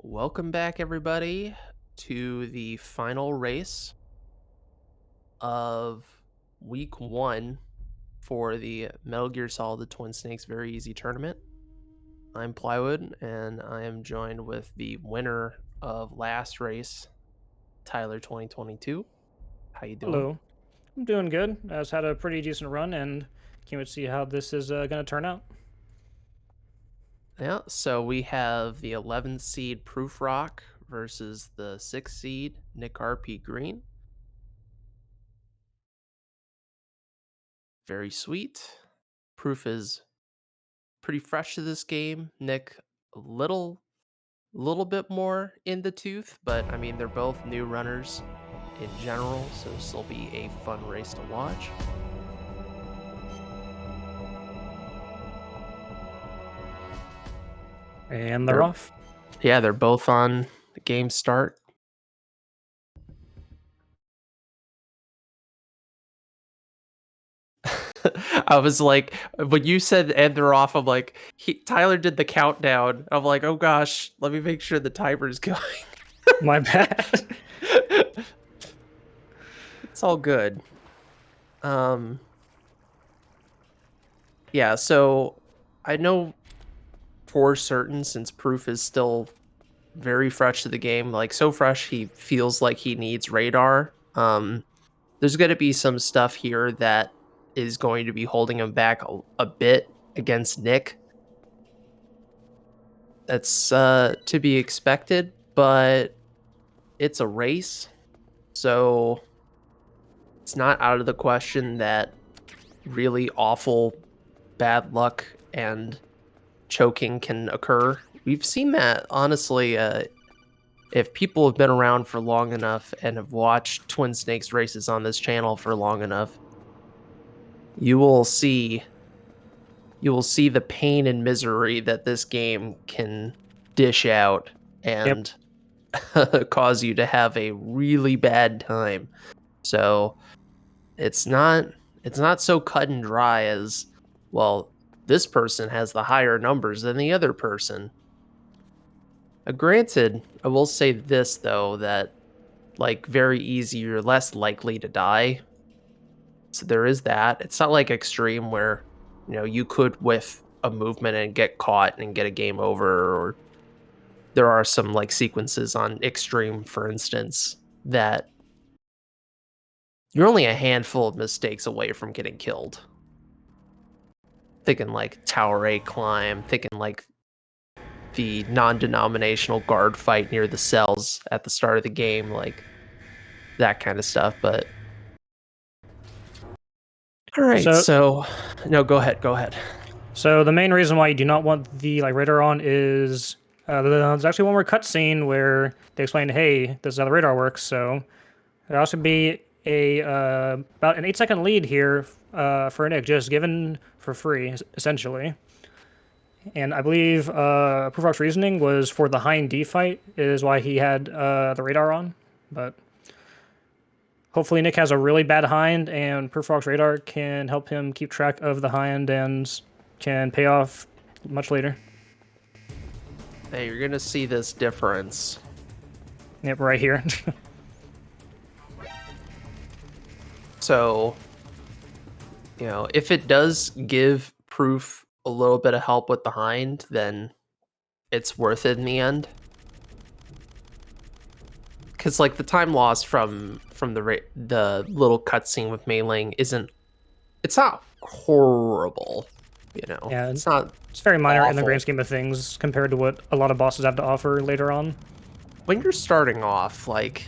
Welcome back, everybody, to the final race of week one for the Metal Gear Solid the Twin Snakes Very Easy Tournament. I'm Plywood, and I am joined with the winner of last race, Tyler 2022. How you doing? Hello. I'm doing good. I just had a pretty decent run and can't wait to see how this is going to turn out. Yeah, so we have the 11th seed prufr0ckk versus the 6th seed NickRPGreen. Very sweet. Proof is pretty fresh to this game. Nick, a little bit more in the tooth, but I mean they're both new runners in general, so this will be a fun race to watch. And they're They're off. yeah, they're both on the game start. I was like, when you said and they're off, I'm like, Tyler did the countdown. I'm like, oh gosh, let me make sure the timer's going. My bad. It's all good. Yeah, so I know for certain, since Proof is still very fresh to the game, like so fresh he feels like he needs radar. There's going to be some stuff here that is going to be holding him back a bit against Nick. That's to be expected, but it's a race, so it's not out of the question that really awful bad luck and choking can occur. We've seen that, honestly. If people have been around for long enough and have watched Twin Snakes races on this channel for long enough, you will see the pain and misery that this game can dish out Yep. and cause you to have a really bad time. So it's not so cut and dry as, well, this person has the higher numbers than the other person. Granted, I will say this though, that like very easy, you're less likely to die. So there is that. It's not like extreme where, you could whiff a movement and get caught and get a game over, or there are some like sequences on extreme, for instance, that you're only a handful of mistakes away from getting killed. Thinking like Tower A climb, thinking like the non-denominational guard fight near the cells at the start of the game, like that kind of stuff. But all right, So, so no, go ahead. so the main reason why you do not want the radar on is there's actually one more cutscene where they explain, hey, this is how the radar works. So there also be a about an 8-second lead here for Nick, just given for free, essentially. And I believe prufr0ck's reasoning was for the Hind D fight is why he had the radar on, but hopefully Nick has a really bad Hind and prufr0ck's radar can help him keep track of the Hind and can pay off much later. Hey, you're gonna see this difference. Yep, right here. So, if it does give Proof a little bit of help with the Hind, then it's worth it in the end. Because like the time loss from the little cutscene with Mei-Ling it's not horrible, Yeah, it's not it's very minor in the awful. grand scheme of things compared to what a lot of bosses have to offer later on. When you're starting off, like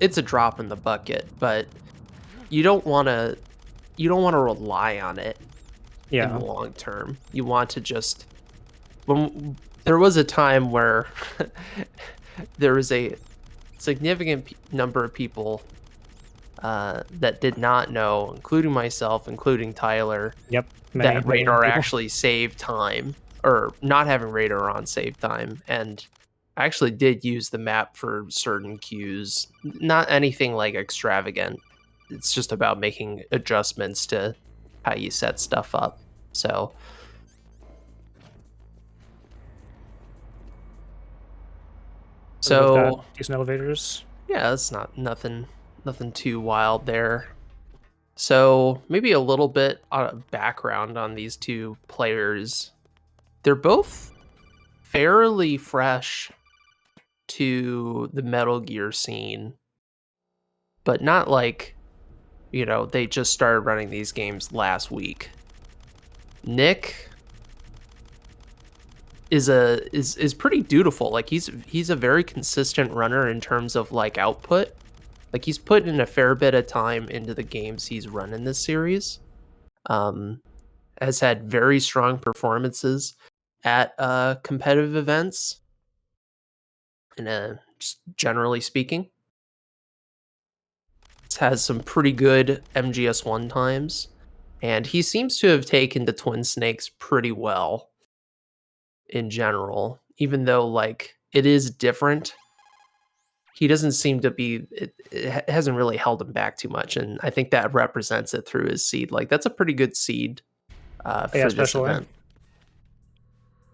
it's a drop in the bucket, but you don't want to rely on it in the Yeah. long term. You want to just, when there was a time where there was a significant number of people that did not know, including myself, including Tyler, Yep. that Many radar people. actually saved time, or not having radar on saved time. And I actually did use the map for certain cues, not anything like extravagant. It's just about making adjustments to how you set stuff up. So They both got So decent elevators. yeah, it's not nothing too wild there. So maybe a little bit of background on these two players. They're both fairly fresh to the Metal Gear scene, but not like, they just started running these games last week. Nick is pretty dutiful. Like he's a very consistent runner in terms of like output. Like he's put in a fair bit of time into the games he's run in this series. Um, has had very strong performances at competitive events, just generally speaking. Has some pretty good MGS one times, and he seems to have taken to Twin Snakes pretty well in general, even though like it is different. He doesn't seem to be it hasn't really held him back too much, and I think that represents it through his seed. Like that's a pretty good seed Yeah, for this especially event.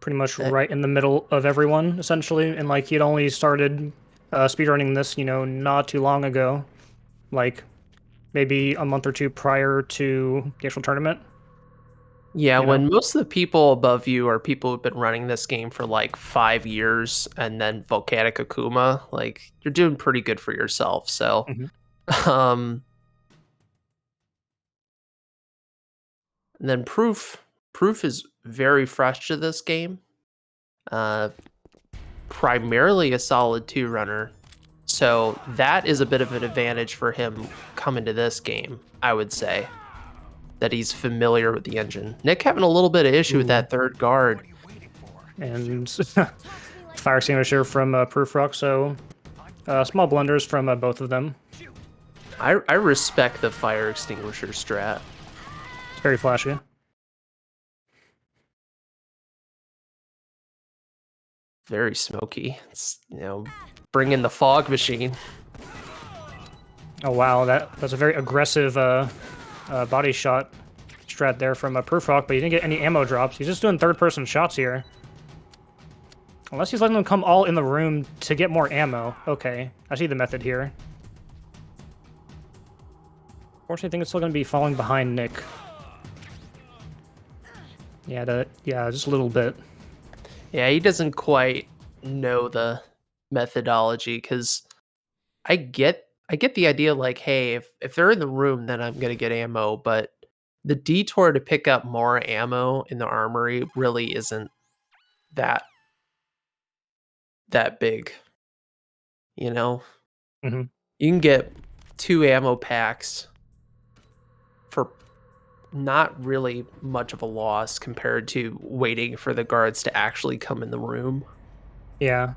pretty much Uh, right in the middle of everyone, essentially. And like he'd only started speedrunning this, not too long ago, like maybe a month or two prior to the actual tournament. Yeah, You know. when most of the people above you are people who've been running this game for like 5 years and then Volcanic Akuma, like you're doing pretty good for yourself. So, Mhm. um, and then Proof is very fresh to this game. Uh, Primarily a solid two runner. So that is a bit of an advantage for him coming to this game, I would say. That he's familiar with the engine. Nick having a little bit of issue with Ooh. that third guard. And fire extinguisher from prufr0ckk, so small blunders from both of them. I respect the fire extinguisher strat. It's very flashy. Very smoky. It's, bring in the fog machine. Oh wow, that's a very aggressive body shot strat there from prufr0ckk, but he didn't get any ammo drops. He's just doing third-person shots here. Unless he's letting them come all in the room to get more ammo. Okay, I see the method here. Fortunately, I think it's still going to be falling behind Nick. Yeah, just a little bit. Yeah, he doesn't quite know the methodology because I get the idea like, hey, if they're in the room, then I'm gonna get ammo, but the detour to pick up more ammo in the armory really isn't that big. You know, Hmm. you can get 2 ammo packs for not really much of a loss compared to waiting for the guards to actually come in the room. Yeah.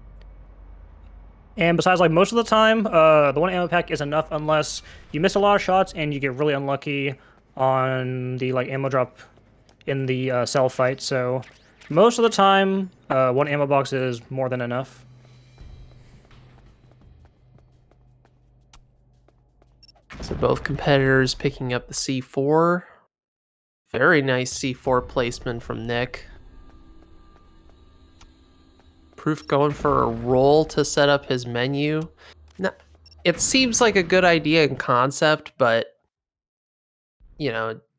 And besides, like, most of the time, the one ammo pack is enough unless you miss a lot of shots and you get really unlucky on the, like, ammo drop in the cell fight. So most of the time, one ammo box is more than enough. So both competitors picking up the C4. Very nice C4 placement from Nick. Proof going for a roll to set up his menu. Now, it seems like a good idea in concept, but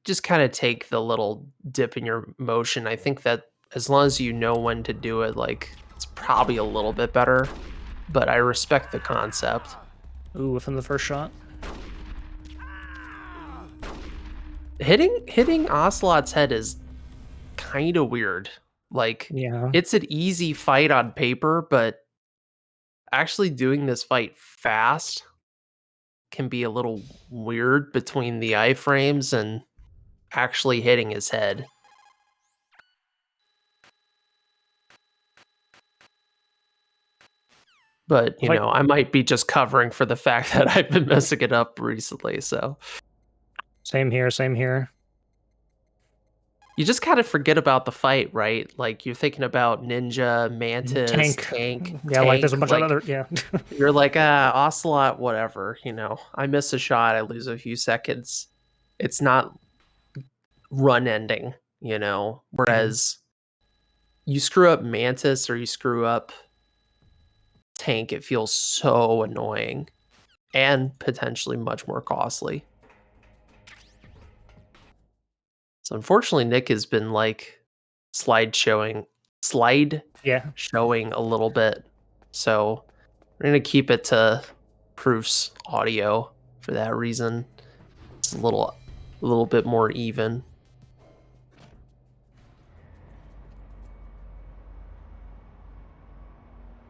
just kind of take the little dip in your motion. I think that as long as you know when to do it, like it's probably a little bit better. But I respect the concept. Ooh, within the first shot. Hitting Ocelot's head is kind of weird. Like Yeah. it's an easy fight on paper, but actually doing this fight fast can be a little weird between the iframes and actually hitting his head. But, It's like, I might be just covering for the fact that I've been messing it up recently, so same here, same here. you just kind of forget about the fight, right? Like, you're thinking about Ninja, Mantis, Tank. Yeah, like, there's a Tank, bunch of like, other, yeah. you're like, Ocelot, whatever, I miss a shot, I lose a few seconds. It's not run ending, Mhm. Whereas you screw up Mantis or you screw up tank, it feels so annoying and potentially much more costly. So unfortunately, Nick has been like slide showing a little bit. So we're gonna keep it to Proof's audio for that reason. It's a little bit more even.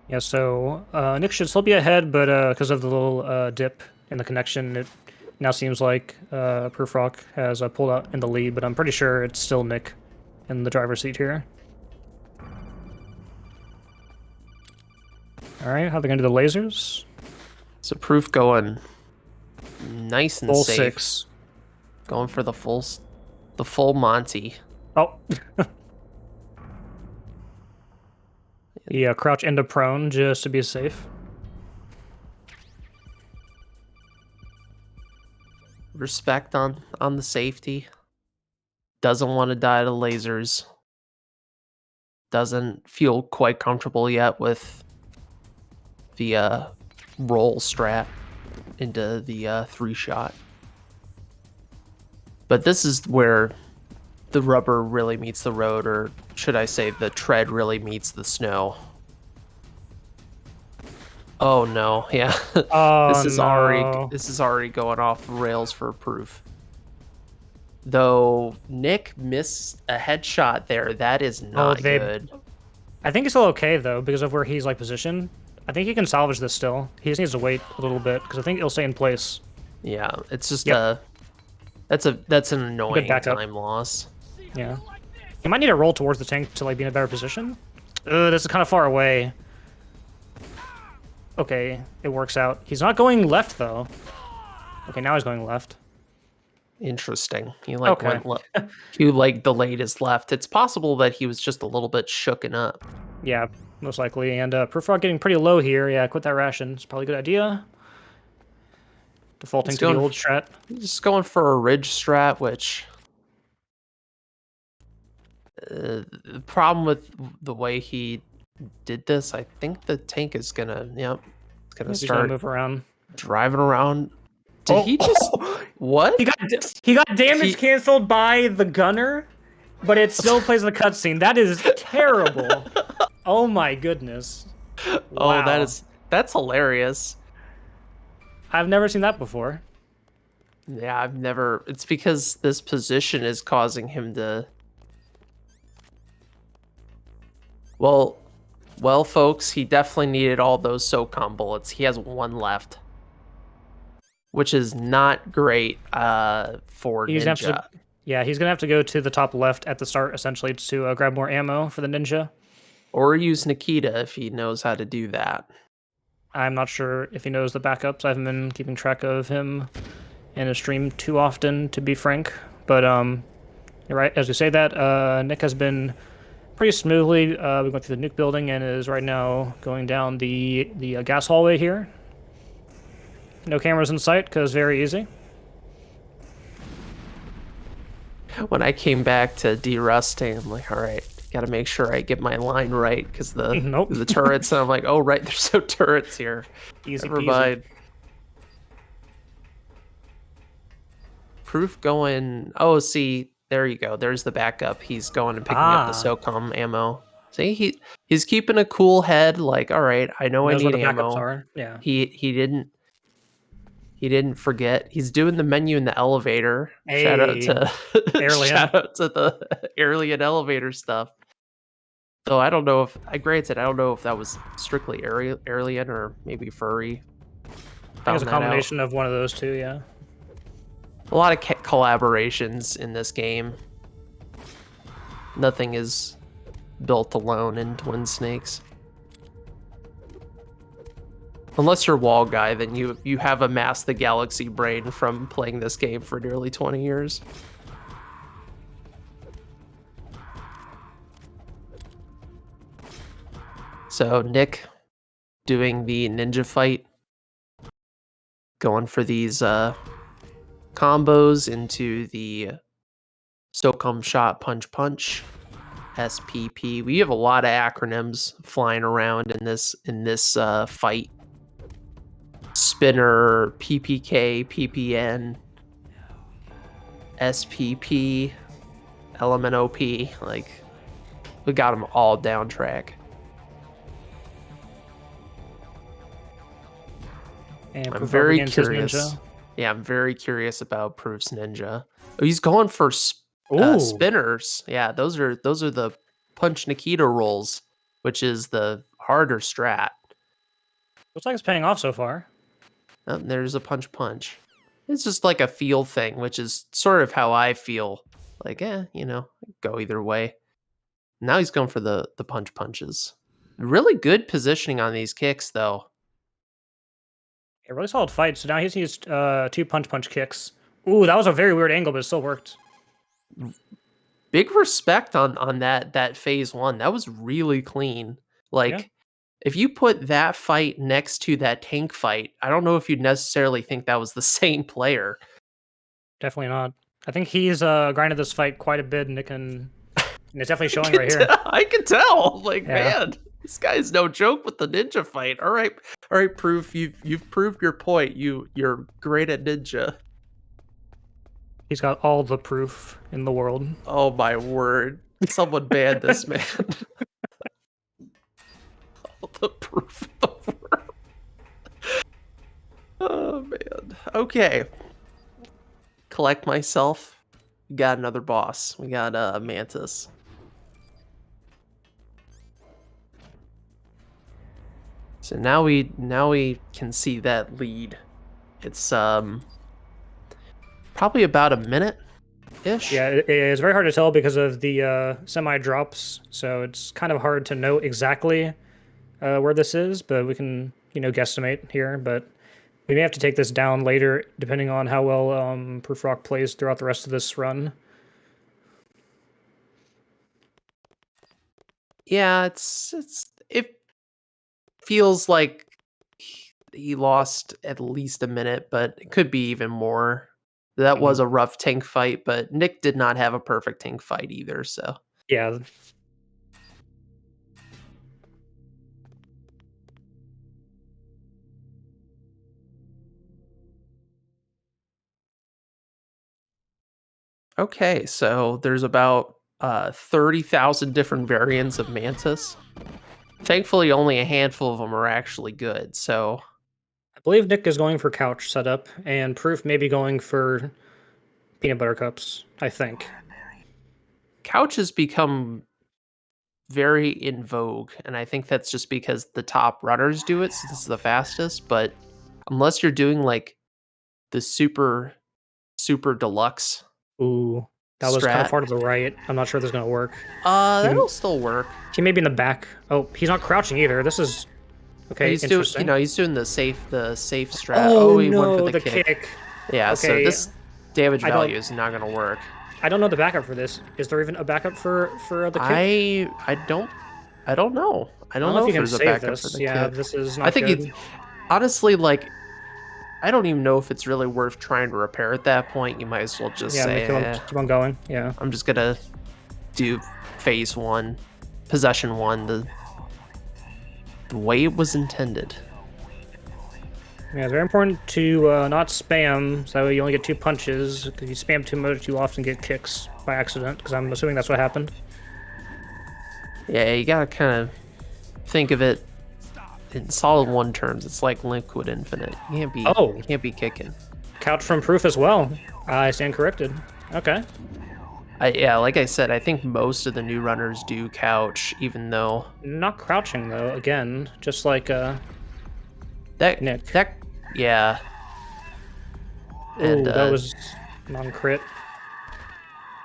Yeah, so Nick should still be ahead, but because of the little dip in the connection, it now seems like prufr0ckk has pulled out in the lead, but I'm pretty sure it's still Nick in the driver's seat here. All right, how are they going to do the lasers? So Proof going nice and Full safe. 6. Going for the full Monty. Oh. Yeah, crouch into prone just to be safe. Respect on the safety. Doesn't want to die to lasers. Doesn't feel quite comfortable yet with the roll strat into the 3-shot. But this is where the rubber really meets the road, or should I say the tread really meets the snow. Oh no, yeah. Oh, this is already going off the rails for Proof. Though Nick missed a headshot there. That is not good. I think it's still okay though, because of where he's like positioned. I think he can salvage this still. He just needs to wait a little bit because I think it'll stay in place. Yeah, it's just that's an annoying time loss. Yeah. He might need to roll towards the tank to like be in a better position. This is kind of far away. Okay, it works out. He's not going left though. Okay, now he's going left. Interesting. He like he like delayed his left. It's possible that he was just a little bit shooken up. Yeah, most likely. And prufr0ckk getting pretty low here. Yeah, quit that ration. It's probably a good idea. Defaulting to the old strat. Just going for a ridge strat, which the problem with the way he did this, I think the tank is gonna start move around, driving around. Did he just what? He got damage canceled by the gunner, but it still plays the cutscene. That is terrible. Oh my goodness. Wow. Oh, that's hilarious. I've never seen that before. Yeah, it's because this position is causing him to Well, folks, he definitely needed all those SOCOM bullets. He has 1 left, which is not great for Ninja. He's gonna have to go to the top left at the start, essentially, to grab more ammo for the Ninja. Or use Nikita if he knows how to do that. I'm not sure if he knows the backups. I haven't been keeping track of him in a stream too often, to be frank. But you're right. As we say that, Nick has been pretty smoothly. We went through the nuke building and is right now going down the gas hallway here. No cameras in sight because very easy. When I came back to de-rusting, I'm like, all right, got to make sure I get my line right because the turrets. And I'm like, oh right, there's no turrets here. Easy Never peasy. mind. Proof going. Oh, see, there you go. There's the backup. He's going and picking up the SOCOM ammo. See, he's keeping a cool head. Like, all right, I know I need ammo. Are. Yeah. He didn't forget. He's doing the menu in the elevator. Hey, shout out to the Alien elevator stuff. Though I don't know if I don't know if that was strictly Alien or maybe Furry. I think it's a combination of one of those two. Yeah. A lot of collaborations in this game. Nothing is built alone in Twin Snakes. Unless you're Wall Guy, then you have amassed the galaxy brain from playing this game for nearly 20 years. So Nick doing the ninja fight. Going for these combos into the SOCOM shot punch SPP. We have a lot of acronyms flying around in this fight. Spinner, PPK, PPN, SPP, LMNOP. Like, we got them all down track. And I'm very against his curious. ninja. Yeah, I'm very curious about Proof's ninja. Oh, he's going for Ooh, spinners. Yeah, those are the punch Nikita rolls, which is the harder strat. looks like it's paying off so far. There's a punch. It's just like a feel thing, which is sort of how I feel. Like, go either way. Now he's going for the punches. Really good positioning on these kicks, though. A really solid fight. So now he's used 2 punch kicks. Ooh, that was a very weird angle, but it still worked. Big respect on that phase 1. That was really clean. Like, Yeah. if you put that fight next to that tank fight, I don't know if you'd necessarily think that was the same player. Definitely not. I think he's grinded this fight quite a bit, and it's definitely showing right here. I can tell. Like, Yeah. man, this guy's no joke with the ninja fight. All right, Proof. You've proved your point. You're great at ninja. He's got all the proof in the world. Oh my word! Someone banned this man. All the proof in the world. Oh man. Okay. Collect myself. We got another boss. We got Mantis. So now we can see that lead. It's probably about a minute-ish. Yeah, it's very hard to tell because of the semi drops. So it's kind of hard to know exactly where this is, but we can guesstimate here. But we may have to take this down later, depending on how well prufr0ckk plays throughout the rest of this run. Yeah, it feels like he lost at least a minute, but it could be even more. That was a rough tank fight, but Nick did not have a perfect tank fight either, so. Yeah. Okay, so there's about 30,000 different variants of Mantis. Thankfully, only a handful of them are actually good, so. I believe Nick is going for couch setup, and Proof may be going for peanut butter cups, I think. Couch has become very in vogue, and I think that's just because the top runners do it, since it's the fastest, but unless you're doing, like, the super deluxe Ooh, that was kind of strat. far to the right. I'm not sure if this is going to work. That'll still work. He may be in the back. Oh, he's not crouching either. This is okay. He's interesting. doing, he's doing the safe strat. Oh, he no, went for the kick. kick. Yeah, so Okay. this damage value is not going to work. I don't know the backup for this. Is there even a backup for the kick? I don't know. I don't know if you can there's a save backup this. for the Yeah, kick. this is not I think good. it's honestly, like, I don't even know if it's really worth trying to repair at that point. You might as well just say, keep on going. Yeah. I'm just gonna do phase 1, possession 1, the way it was intended. Yeah, it's very important to not spam, so that way you only get 2 punches. If you spam too much, you often get kicks by accident, because I'm assuming that's what happened. Yeah, you gotta kind of think of it in solid 1 terms. It's like Liquid Infinite. You can't be kicking. Couch from Proof as well. I stand corrected. Okay. Yeah, like I said, I think most of the new runners do couch, even though Not crouching though. Again, just like Nick. Yeah. And that was non-crit.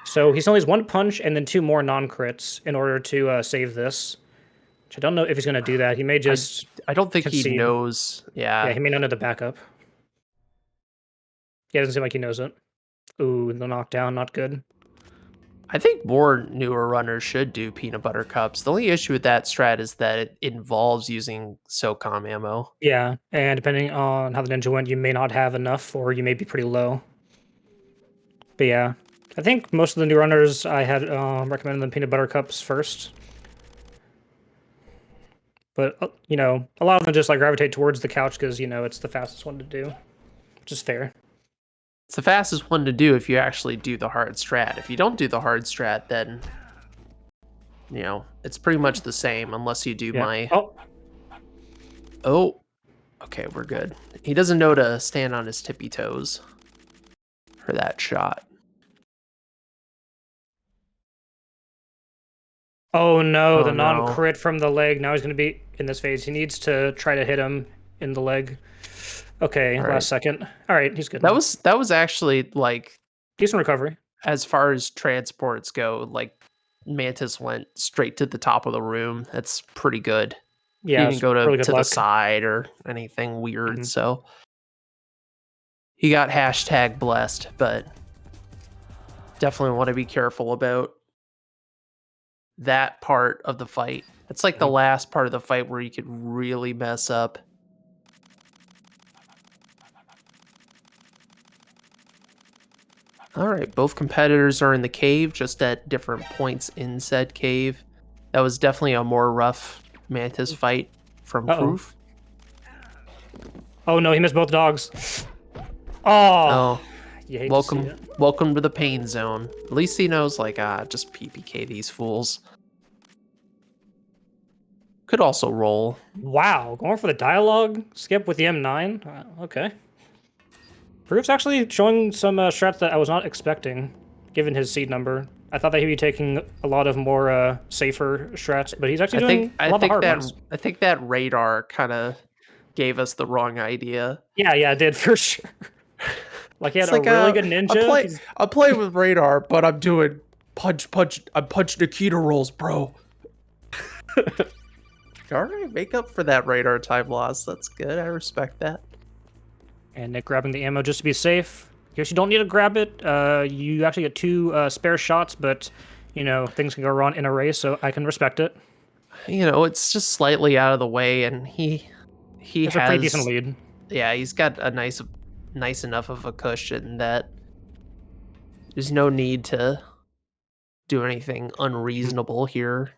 So he still needs 1 punch and then 2 more non-crits in order to save this. Which I don't know if he's going to do that. He may just... I don't think concede. he knows. Yeah, he may not know the backup. Yeah, it doesn't seem like he knows it. Ooh, the knockdown, not good. I think more newer runners should do peanut butter cups. The only issue with that strat is that it involves using SOCOM ammo. Yeah, and depending on how the ninja went, you may not have enough, or you may be pretty low. But yeah, I think most of the new runners I had recommended them peanut butter cups first. But, you know, a lot of them just like gravitate towards the couch because, you know, it's the fastest one to do, which is fair. It's the fastest one to do if you actually do the hard strat. If you don't do the hard strat, then, you know, it's pretty much the same unless you do my... Oh, okay, we're good. He doesn't know to stand on his tippy toes for that shot. Oh no, Oh, the no. non-crit from the leg. Now he's going to be in this phase. He needs to try to hit him in the leg. Okay, All last right. second. All right, he's good. That was actually like Decent recovery. as far as transports go, like Mantis went straight to the top of the room. That's pretty good. Yeah, He didn't go really good to the luck. side or anything weird. Mhm. So he got hashtag blessed, but definitely want to be careful about that part of the fight. It's like the last part of the fight where you could really mess up. All right, both competitors are in the cave, just at different points in said cave. That was definitely a more rough Mantis fight from Proof. Oh no, he missed both dogs. Oh, you hate to see it. Welcome to the pain zone. At least he knows, like, just PPK these fools. Could also roll. Wow, going for the dialogue skip with the M9? Okay. Proof's actually showing some strats that I was not expecting, given his seed number. I thought that he'd be taking a lot of more safer strats, but he's actually doing a lot of hard ones. I think that radar kind of gave us the wrong idea. Yeah, it did for sure. Like he had a really good ninja. I'm playing with radar, but I'm doing I'm punch Nikita rolls, bro. All right, make up for that radar time loss. That's good. I respect that. And Nick grabbing the ammo just to be safe. Guess you don't need to grab it. You actually get 2 spare shots, but you know things can go wrong in a race, so I can respect it. You know, it's just slightly out of the way, and he has a pretty decent lead. Yeah, he's got a nice enough of a cushion that there's no need to do anything unreasonable here.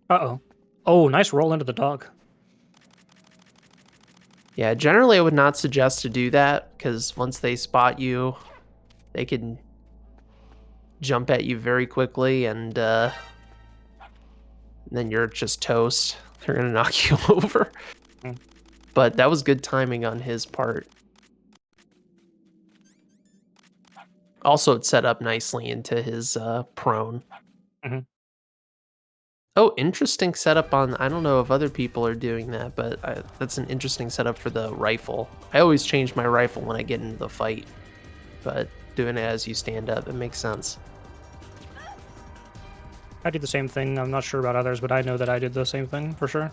Oh, nice roll into the dog. Yeah, generally I would not suggest to do that, because once they spot you, they can jump at you very quickly, and then you're just toast. They're gonna knock you over. But that was good timing on his part. Also, it set up nicely into his prone. Oh, interesting setup on... I don't know if other people are doing that, but that's an interesting setup for the rifle. I always change my rifle when I get into the fight, but doing it as you stand up, it makes sense. I did the same thing. I'm not sure about others, but I know that I did the same thing for sure.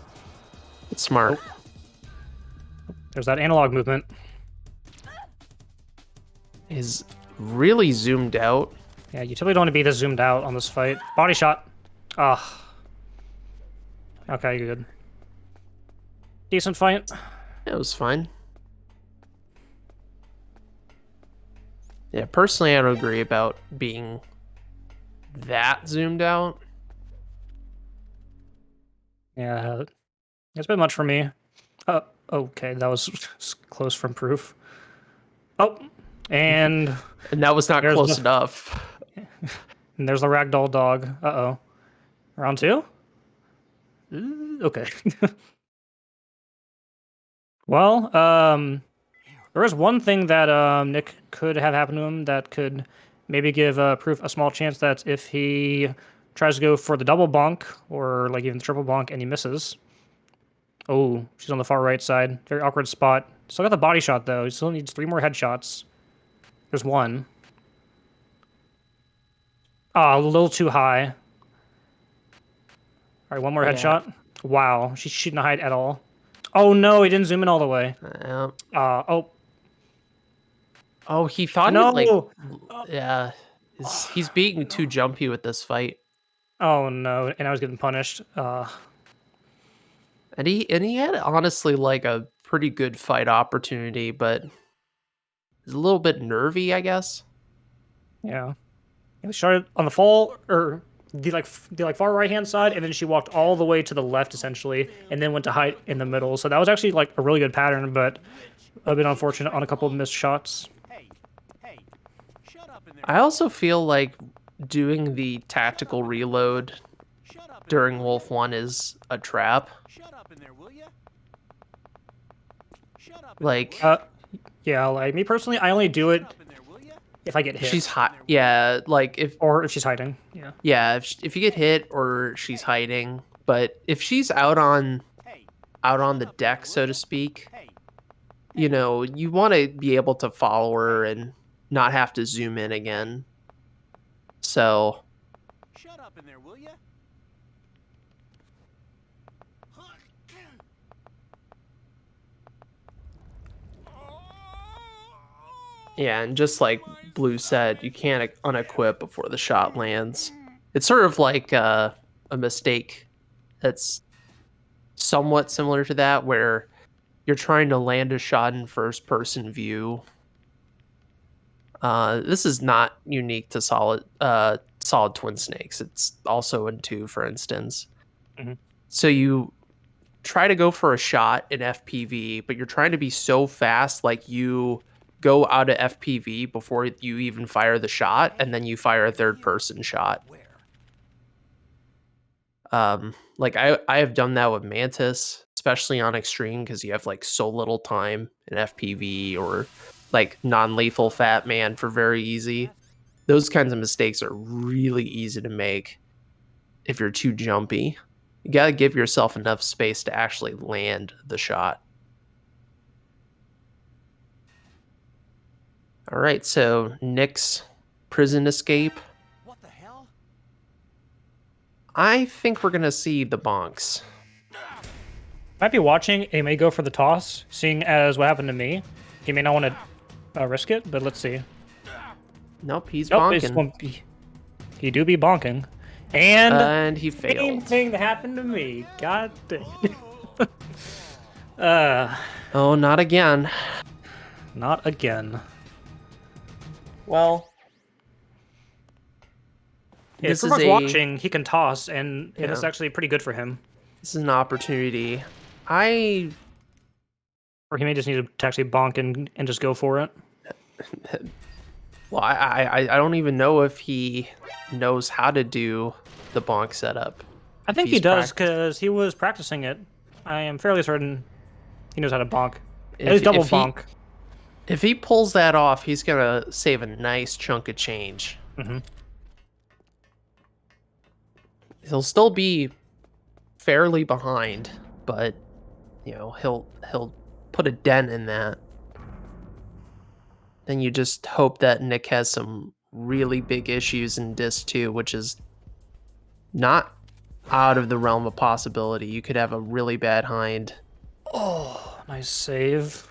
It's smart. There's that analog movement. Is really zoomed out. Yeah, you typically don't want to be this zoomed out on this fight. Body shot. Okay, good. Decent fight. It was fine. Yeah, personally, I don't agree about being that zoomed out. Yeah, it's been much for me. Okay, that was close from Proof. Oh, and that was not close enough. And there's the ragdoll dog. Uh-oh. Round 2? Okay. Well, there is one thing that Nick could have happened to him that could maybe give Proof a small chance that if he tries to go for the double bonk or like even the triple bonk and he misses. Oh, she's on the far right side. Very awkward spot. Still got the body shot though. He still needs 3 more headshots. There's 1. A little too high. All right, 1 more headshot. Wow, she shouldn't hide at all. Oh no, he didn't zoom in all the way. Oh, he thought no. Yeah, he's being too jumpy with this fight. Oh no, and I was getting punished. And he had honestly like a pretty good fight opportunity, but he's a little bit nervy, I guess. Yeah. She started on the fall or the far right hand side, and then she walked all the way to the left essentially, and then went to hide in the middle. So that was actually like a really good pattern, but a bit unfortunate on a couple of missed shots. I also feel like doing the tactical reload during Wolf 1 is a trap. Like, Yeah, like me personally, I only do it if I get hit. she's hot. Yeah, like if She's hiding. Yeah. Yeah, if you get hit or she's hiding, but if she's out on the deck, so to speak, you know, you want to be able to follow her and not have to zoom in again. So, Shut up in there, will ya? yeah, and just like Blue said, you can't unequip before the shot lands. It's sort of like a mistake that's somewhat similar to that, where you're trying to land a shot in first person view. This is not unique to Solid Twin Snakes. It's also in 2, for instance. Mhm. So you try to go for a shot in FPV, but you're trying to be so fast, like you go out of FPV before you even fire the shot, and then you fire a third person shot. Like I have done that with Mantis, especially on Extreme, because you have like so little time in FPV, or like non-lethal Fat Man for very easy. Those kinds of mistakes are really easy to make if you're too jumpy. You gotta give yourself enough space to actually land the shot. All right, so Nick's prison escape. What the hell? I think we're gonna see the bonks. Might be watching. He may go for the toss, seeing as what happened to me. He may not want to risk it, but let's see. Nope, he's Nope, bonking. he do be bonking. And he same failed. thing that happened to me. God dang. Oh, not again. Not again. Well, If this is everyone's watching, he can toss, and it's Yeah. actually pretty good for him. This is an opportunity. Or he may just need to actually bonk and just go for it. Well, I don't even know if he knows how to do the bonk setup. I think he does, because he was practicing it. I am fairly certain he knows how to bonk. At least double bonk. If he pulls that off, he's gonna save a nice chunk of change. Mm-hmm. He'll still be fairly behind, but you know, he'll put a dent in that. Then you just hope that Nick has some really big issues in Disc 2, which is not out of the realm of possibility. You could have a really bad hind. Oh, nice save.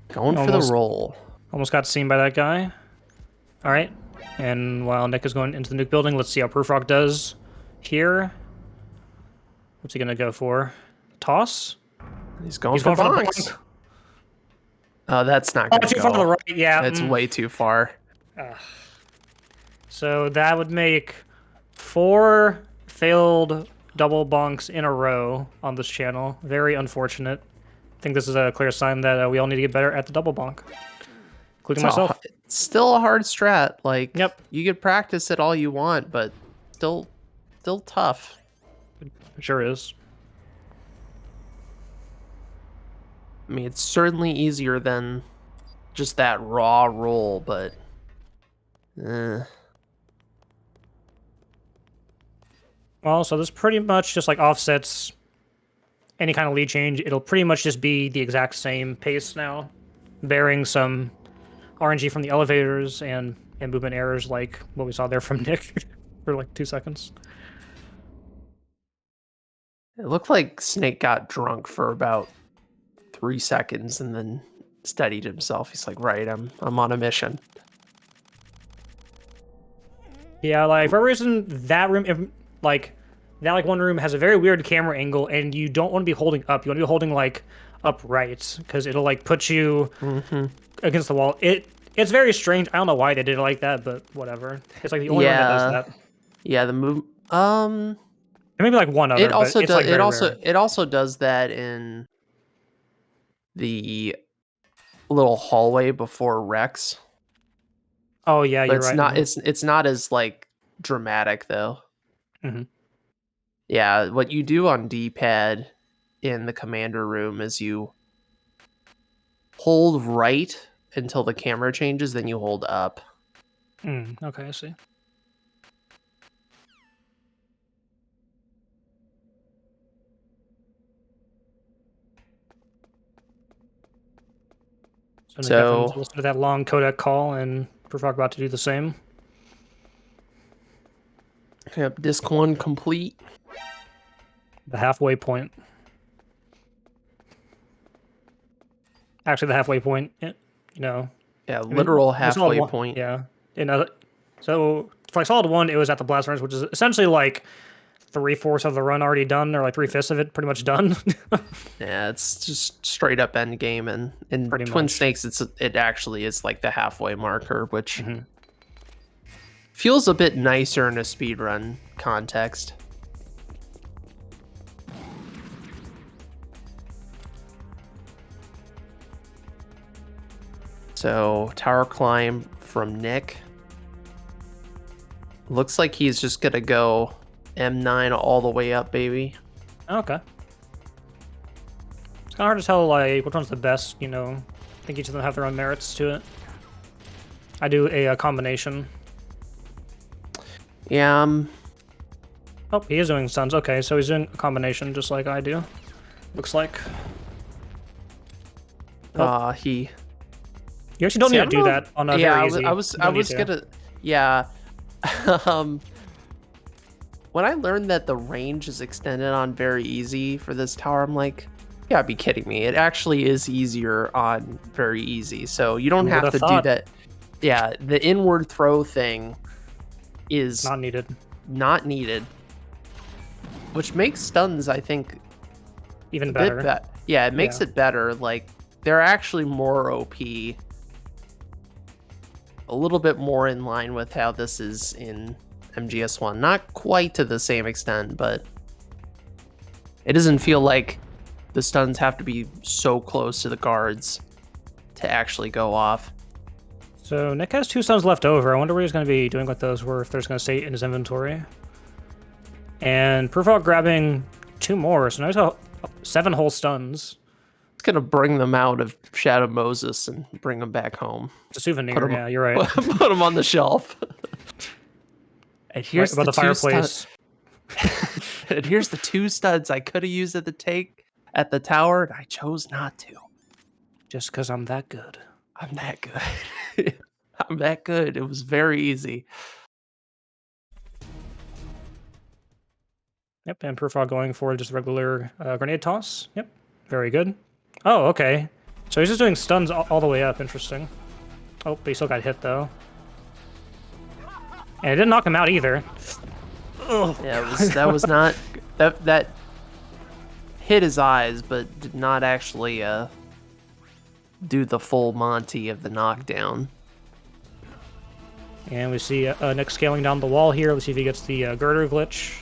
Going for the roll. Almost got seen by that guy. All right. And while Nick is going into the nuke building, let's see how prufr0ckk does here. What's he going to go for? Toss? He's going for bonks. Oh, that's not going to go. Too far to the right, yeah. That's way too far. So that would make 4 failed double bonks in a row on this channel. Very unfortunate. I think this is a clear sign that we all need to get better at the double bonk, including myself. It's still a hard strat. Like, Yep. You could practice it all you want, but still tough. It sure is. I mean, it's certainly easier than just that raw roll, but Well, so this pretty much just like offsets any kind of lead change. It'll pretty much just be the exact same pace now, bearing some RNG from the elevators and movement errors like what we saw there from Nick for like 2 seconds. it looked like Snake got drunk for about 3 seconds and then steadied himself. He's like, right, I'm on a mission. Yeah, like for some reason that room, like one room has a very weird camera angle, and you don't want to be holding up. You want to be holding like upright because it'll like put you against the wall. It It's very strange. I don't know why they did it like that, but whatever. It's like the only one that does that. Yeah, the move. And maybe like one other, It also but it's like very rare. it also does that in the little hallway before Rex. Oh yeah, But you're right. it's not as like dramatic though. Mhm. Yeah, what you do on D-pad in the commander room is you hold right until the camera changes, then you hold up. Okay, I see. So Kevin's listened to that long codec call, and prufr0ckk about to do the same. Yep, disc 1 complete. The halfway point. Actually, the halfway point. You know. Yeah, literal halfway one, point. Yeah. So for like Solid 1, it was at the blast furnace, which is essentially like 3/4 of the run already done, or like 3/5 of it pretty much done. Yeah, it's just straight up end game, and in Pretty Twin much. Snakes, it actually is like the halfway marker, which feels a bit nicer in a speedrun context. So tower climb from Nick. Looks like he's just gonna go M9 all the way up, baby. Okay. It's kind of hard to tell like which one's the best. You know, I think each of them have their own merits to it. I do a combination. Yeah. Oh, he is doing stuns. Okay, so he's doing a combination just like I do. Looks like. He. You actually don't need to do that on a very easy. I was gonna. Yeah. When I learned that the range is extended on very easy for this tower, I'm like, you gotta be kidding me. It actually is easier on very easy. So you don't have to do that. Yeah, the inward throw thing is not needed. Not needed. Which makes stuns, I think, even better. Yeah, it makes it better. Like, they're actually more OP. A little bit more in line with how this is in MGS1. Not quite to the same extent, but it doesn't feel like the stuns have to be so close to the guards to actually go off. So Nick has 2 stuns left over. I wonder what he's going to be doing with those, or if there's going to stay in his inventory. And prufr0ckk grabbing 2 more, so now he's got 7 whole stuns. It's going to bring them out of Shadow Moses and bring them back home. It's a souvenir, yeah, you're right. Put them on the shelf. And here's right above the fireplace. And here's the 2 studs I could have used at the tower, and I chose not to. Just because I'm that good. I'm that good. I'm that good. It was very easy. Yep, and prufr0ckk going for just regular grenade toss. Yep, very good. Oh, okay. So he's just doing stuns all the way up. Interesting. Oh, but he still got hit, though. And it didn't knock him out either. Ugh. Yeah, that was not... That hit his eyes, but did not actually do the full Monty of the knockdown. And we see Nick scaling down the wall here. Let's see if he gets the girder glitch.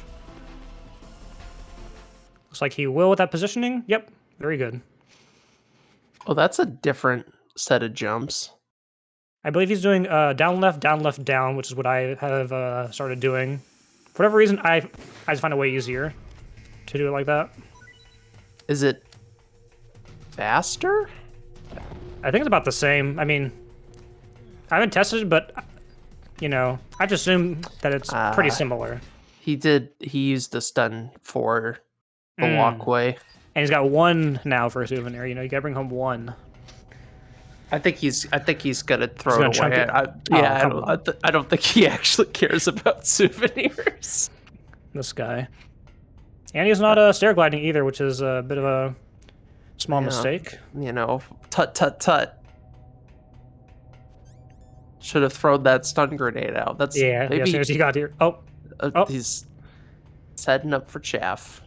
Looks like he will with that positioning. Yep, very good. Oh, that's a different set of jumps. I believe he's doing down, left, down, which is what I have started doing. For whatever reason, I just find a way easier to do it like that. Is it faster? I think it's about the same. I mean, I haven't tested it, but, you know, I just assume that it's pretty similar. He used the stun for the walkway. And he's got 1 now for a souvenir. You know, you gotta bring home 1. I think he's gonna throw it away. I don't think he actually cares about souvenirs. This guy. And he's not stair gliding either, which is a bit of a small mistake. You know, tut. Should have thrown that stun grenade out. That's maybe as soon as he got here. He's setting up for chaff.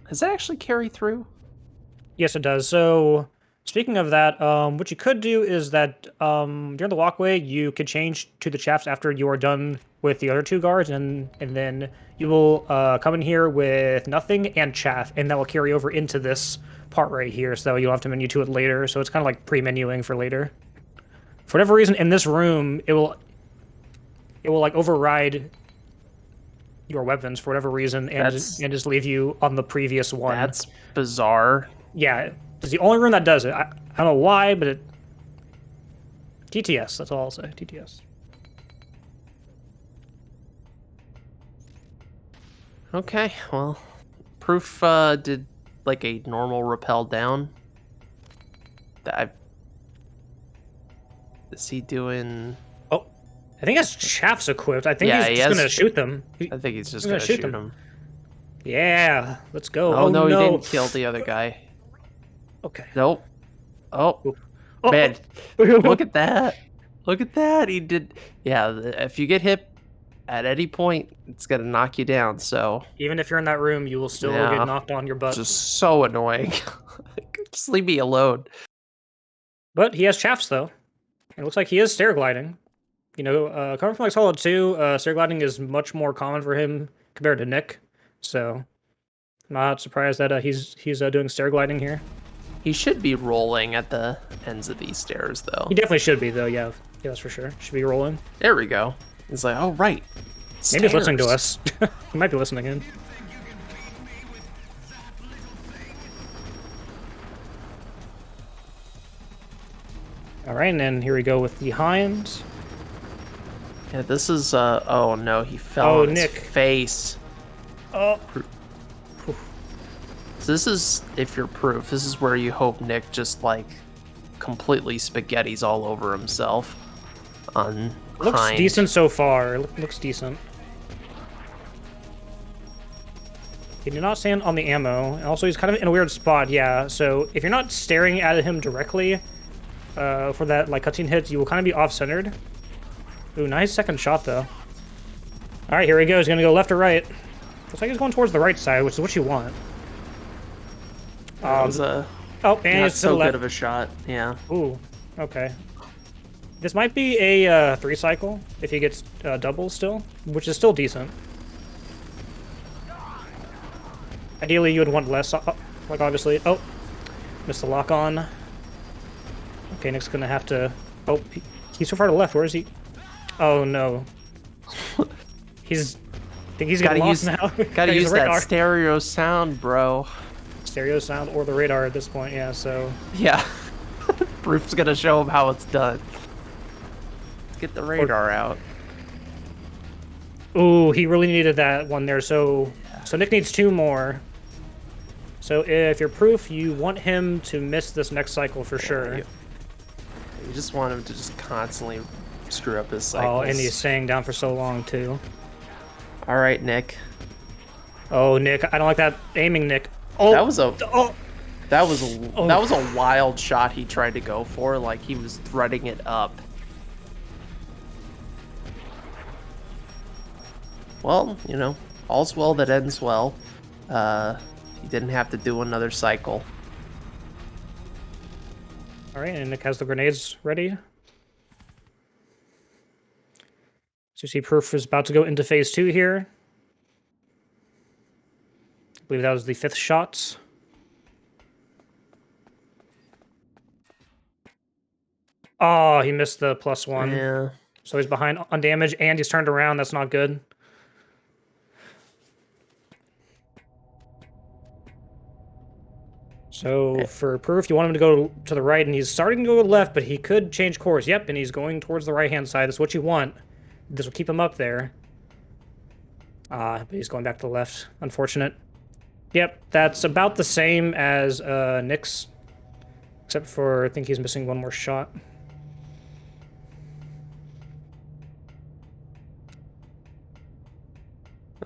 Does that actually carry through? Yes, it does. So Speaking of that, what you could do is that during the walkway, you could change to the shafts after you are done with the other two guards, and then you will come in here with nothing and chaff, and that will carry over into this part right here, so you'll have to menu to it later. So it's kind of like pre-menuing for later. For whatever reason, in this room, it will like override your weapons for whatever reason, and just leave you on the previous one. That's bizarre. Yeah, it's the only room that does it. I don't know why, but it... TTS, that's all I'll say. TTS. Okay, well, Proof did like a normal rappel down. Is he doing... Oh, I think that's chaff's equipped. I think Yeah, he's just gonna shoot them. I think he's just gonna shoot him. Yeah, let's go. Oh, no, he didn't kill the other guy. Okay. Nope. Oh, Oh, man, look at that. Look at that. He did... Yeah, if you get hit at any point, it's gonna knock you down, so... Even if you're in that room, you will still get knocked on your butt. Just so annoying. Just leave me alone. But he has chaffs, though. It looks like he is stair gliding. You know, coming from like Solid 2, stair gliding is much more common for him compared to Nick. So, I'm not surprised that he's doing stair gliding here. He should be rolling at the ends of these stairs, though. He definitely should be, though. Yeah, that's for sure. Should be rolling. There we go. He's like, oh, right. Maybe he's listening to us. He might be listening in. All right, and then here we go with the Hind. Yeah, this is, oh no, he fell on his face. Oh. So this is, if you're Proof, this is where you hope Nick just, like, completely spaghettis all over himself on Looks Hind. decent so far. Looks decent. He did not stand on the ammo. And also, he's kind of in a weird spot, yeah. So if you're not staring at him directly for that like cutscene hits, you will kind of be off-centered. Ooh, nice second shot, though. All right, here he goes. He's going to go left or right. Looks like he's going towards the right side, which is what you want. That was a and not it's so good of a shot, yeah. Ooh, okay. This might be a 3-cycle if he gets double still, which is still decent. Ideally, you would want less, like obviously. Oh, missed the lock on. Okay, Nick's gonna have to... Oh, he's so far to the left. Where is he? Oh, no. I think he's getting lost now. Gotta use that stereo sound, bro. Stereo sound or the radar at this point, yeah, so... Yeah. Proof's gonna show him how it's done. Get the radar out. Ooh, he really needed that one there, so Nick needs 2 more. So if you're Proof, you want him to miss this next cycle for sure. You just want him to just constantly screw up his cycles. Oh, and he's staying down for so long, too. All right, Nick. Oh, Nick, I don't like that aiming, Nick. Oh, that was a wild shot he tried to go for, like he was threading it up. Well, you know, all's well that ends well. He didn't have to do another cycle. All right, and Nick has the grenades ready. So you see Proof is about to go into phase 2 here. I believe that was the 5th shot. Oh, he missed the +1. Yeah. So he's behind on damage, and he's turned around. That's not good. So for Proof, you want him to go to the right, and he's starting to go left, but he could change course. Yep, and he's going towards the right-hand side. That's what you want. This will keep him up there. But he's going back to the left. Unfortunate. Yep, that's about the same as Nick's, except for I think he's missing 1 more shot.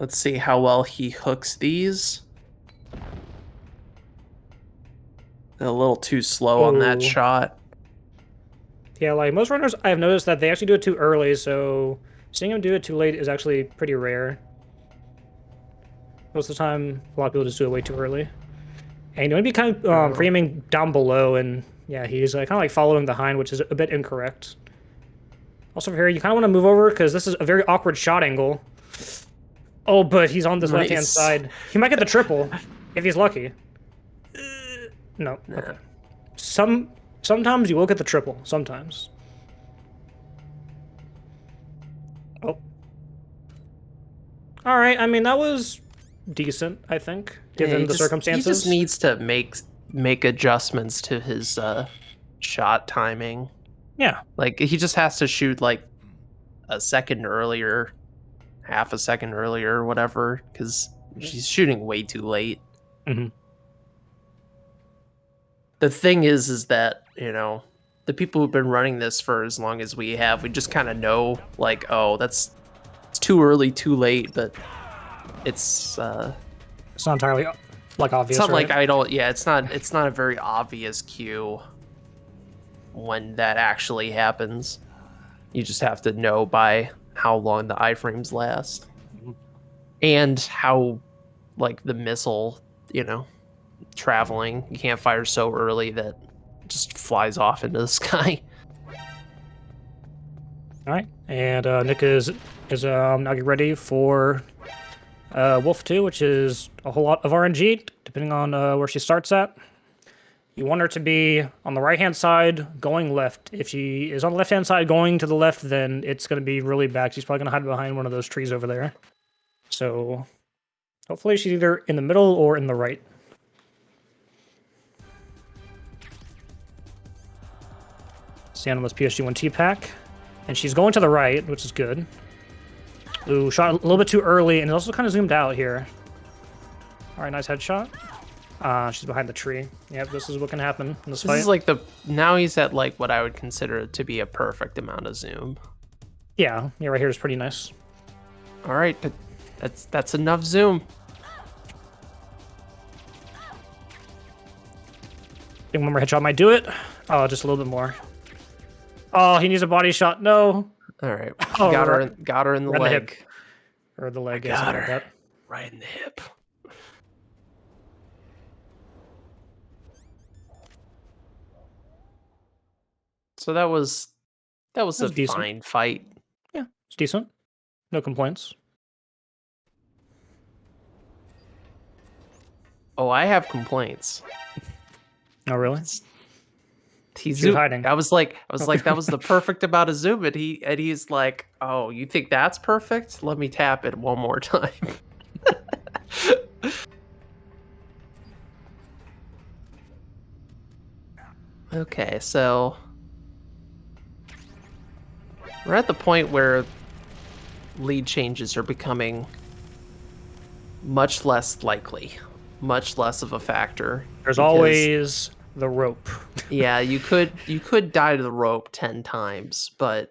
Let's see how well he hooks these. A little too slow on that shot. Yeah, like most runners, I have noticed that they actually do it too early, so seeing him do it too late is actually pretty rare. Most of the time, a lot of people just do it way too early. And you want to be kind of pre-aiming down below and Yeah, he's kind of like following behind, which is a bit incorrect. Also here, you kind of want to move over because this is a very awkward shot angle. Oh, but he's on this left-hand Nice. side. He might get the triple if he's lucky. No. Nah. Okay. Sometimes you will get the triple. Sometimes. Oh. All right. I mean, that was decent, I think, given the circumstances. He just needs to make adjustments to his shot timing. Yeah. Like, he just has to shoot like a second earlier, half a second earlier, or whatever, because she's shooting way too late. Mhm. The thing is that, you know, the people who've been running this for as long as we have, we just kind of know, like, oh, it's too early, too late, but it's not entirely like obvious. it's not right? like I don't. Yeah, it's not a very obvious cue when that actually happens. You just have to know by how long the iframes last, and how, like, the missile, you know, traveling. You can't fire so early that it just flies off into the sky. All right, and Nick is now get ready for Wolf 2, which is a whole lot of RNG, depending on where she starts at. You want her to be on the right-hand side, going left. If she is on the left-hand side, going to the left, then it's going to be really bad. She's probably going to hide behind one of those trees over there. So hopefully she's either in the middle or in the right. Stand on this PSG-1T pack. And she's going to the right, which is good. Ooh, shot a little bit too early, and it also kind of zoomed out here. All right, nice headshot. She's behind the tree. Yep, this is what can happen in this fight. This is like now he's at like what I would consider to be a perfect amount of zoom. Yeah, right here is pretty nice. All right, but that's enough zoom. I think one more headshot might do it. Oh, just a little bit more. Oh, he needs a body shot. No. All right, Oh, got her in the right in the leg. hip. Or the leg. Got Like her that. right in the hip. So that was a decent. fine fight. Yeah, it's decent. No complaints. Oh, I have complaints. Oh, really? He was zoomed. hiding. I was like, that was the perfect amount of zoom, and he's like, oh, you think that's perfect? Let me tap it one more time. Okay, so we're at the point where lead changes are becoming much less likely, much less of a factor. There's because- always the rope. Yeah, you could die to the rope 10 times, but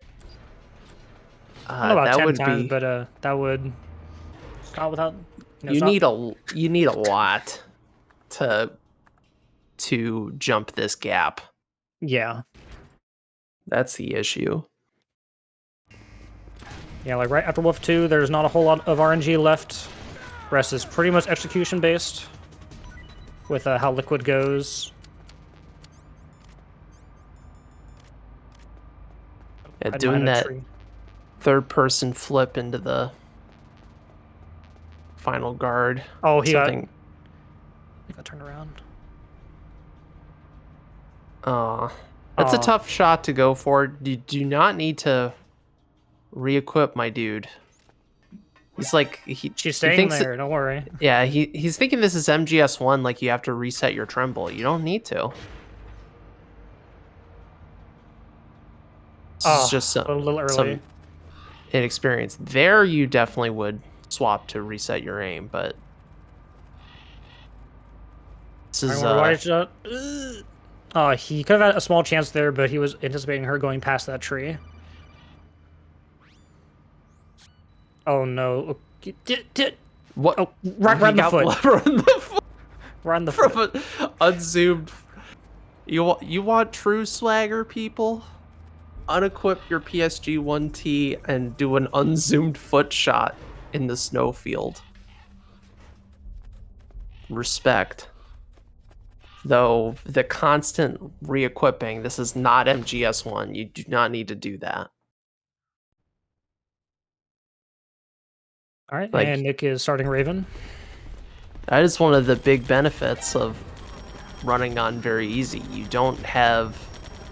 Not about that 10 would times, be but that would not without. you need a lot to jump this gap. Yeah, That's the issue. yeah. Like right after Wolf 2, there's not a whole lot of RNG left. Rest is pretty much execution based with how Liquid goes. Yeah, Hide doing behind a that tree. third-person flip into the final guard. Oh, he something. got turned around. That's a Aw. tough shot to go for. You do not need to re-equip, my dude. He's like She's staying thinks there. Don't worry. Yeah, he's thinking this is MGS1, like you have to reset your tremble. You don't need to. This is just a little early. some inexperience. There, you definitely would swap to reset your aim, but this is Wide shot. He could have had a small chance there, but he was anticipating her going past that tree. Oh no! what? Oh, right in the foot. Right in the foot. Right in the From foot. an unzoomed. You want true swagger, people? Unequip your PSG-1T and do an unzoomed foot shot in the snowfield. Respect. Though the constant re-equipping, this is not MGS1. You do not need to do that. All right, Like, and Nick is starting Raven. that is one of the big benefits of running on very easy. You don't have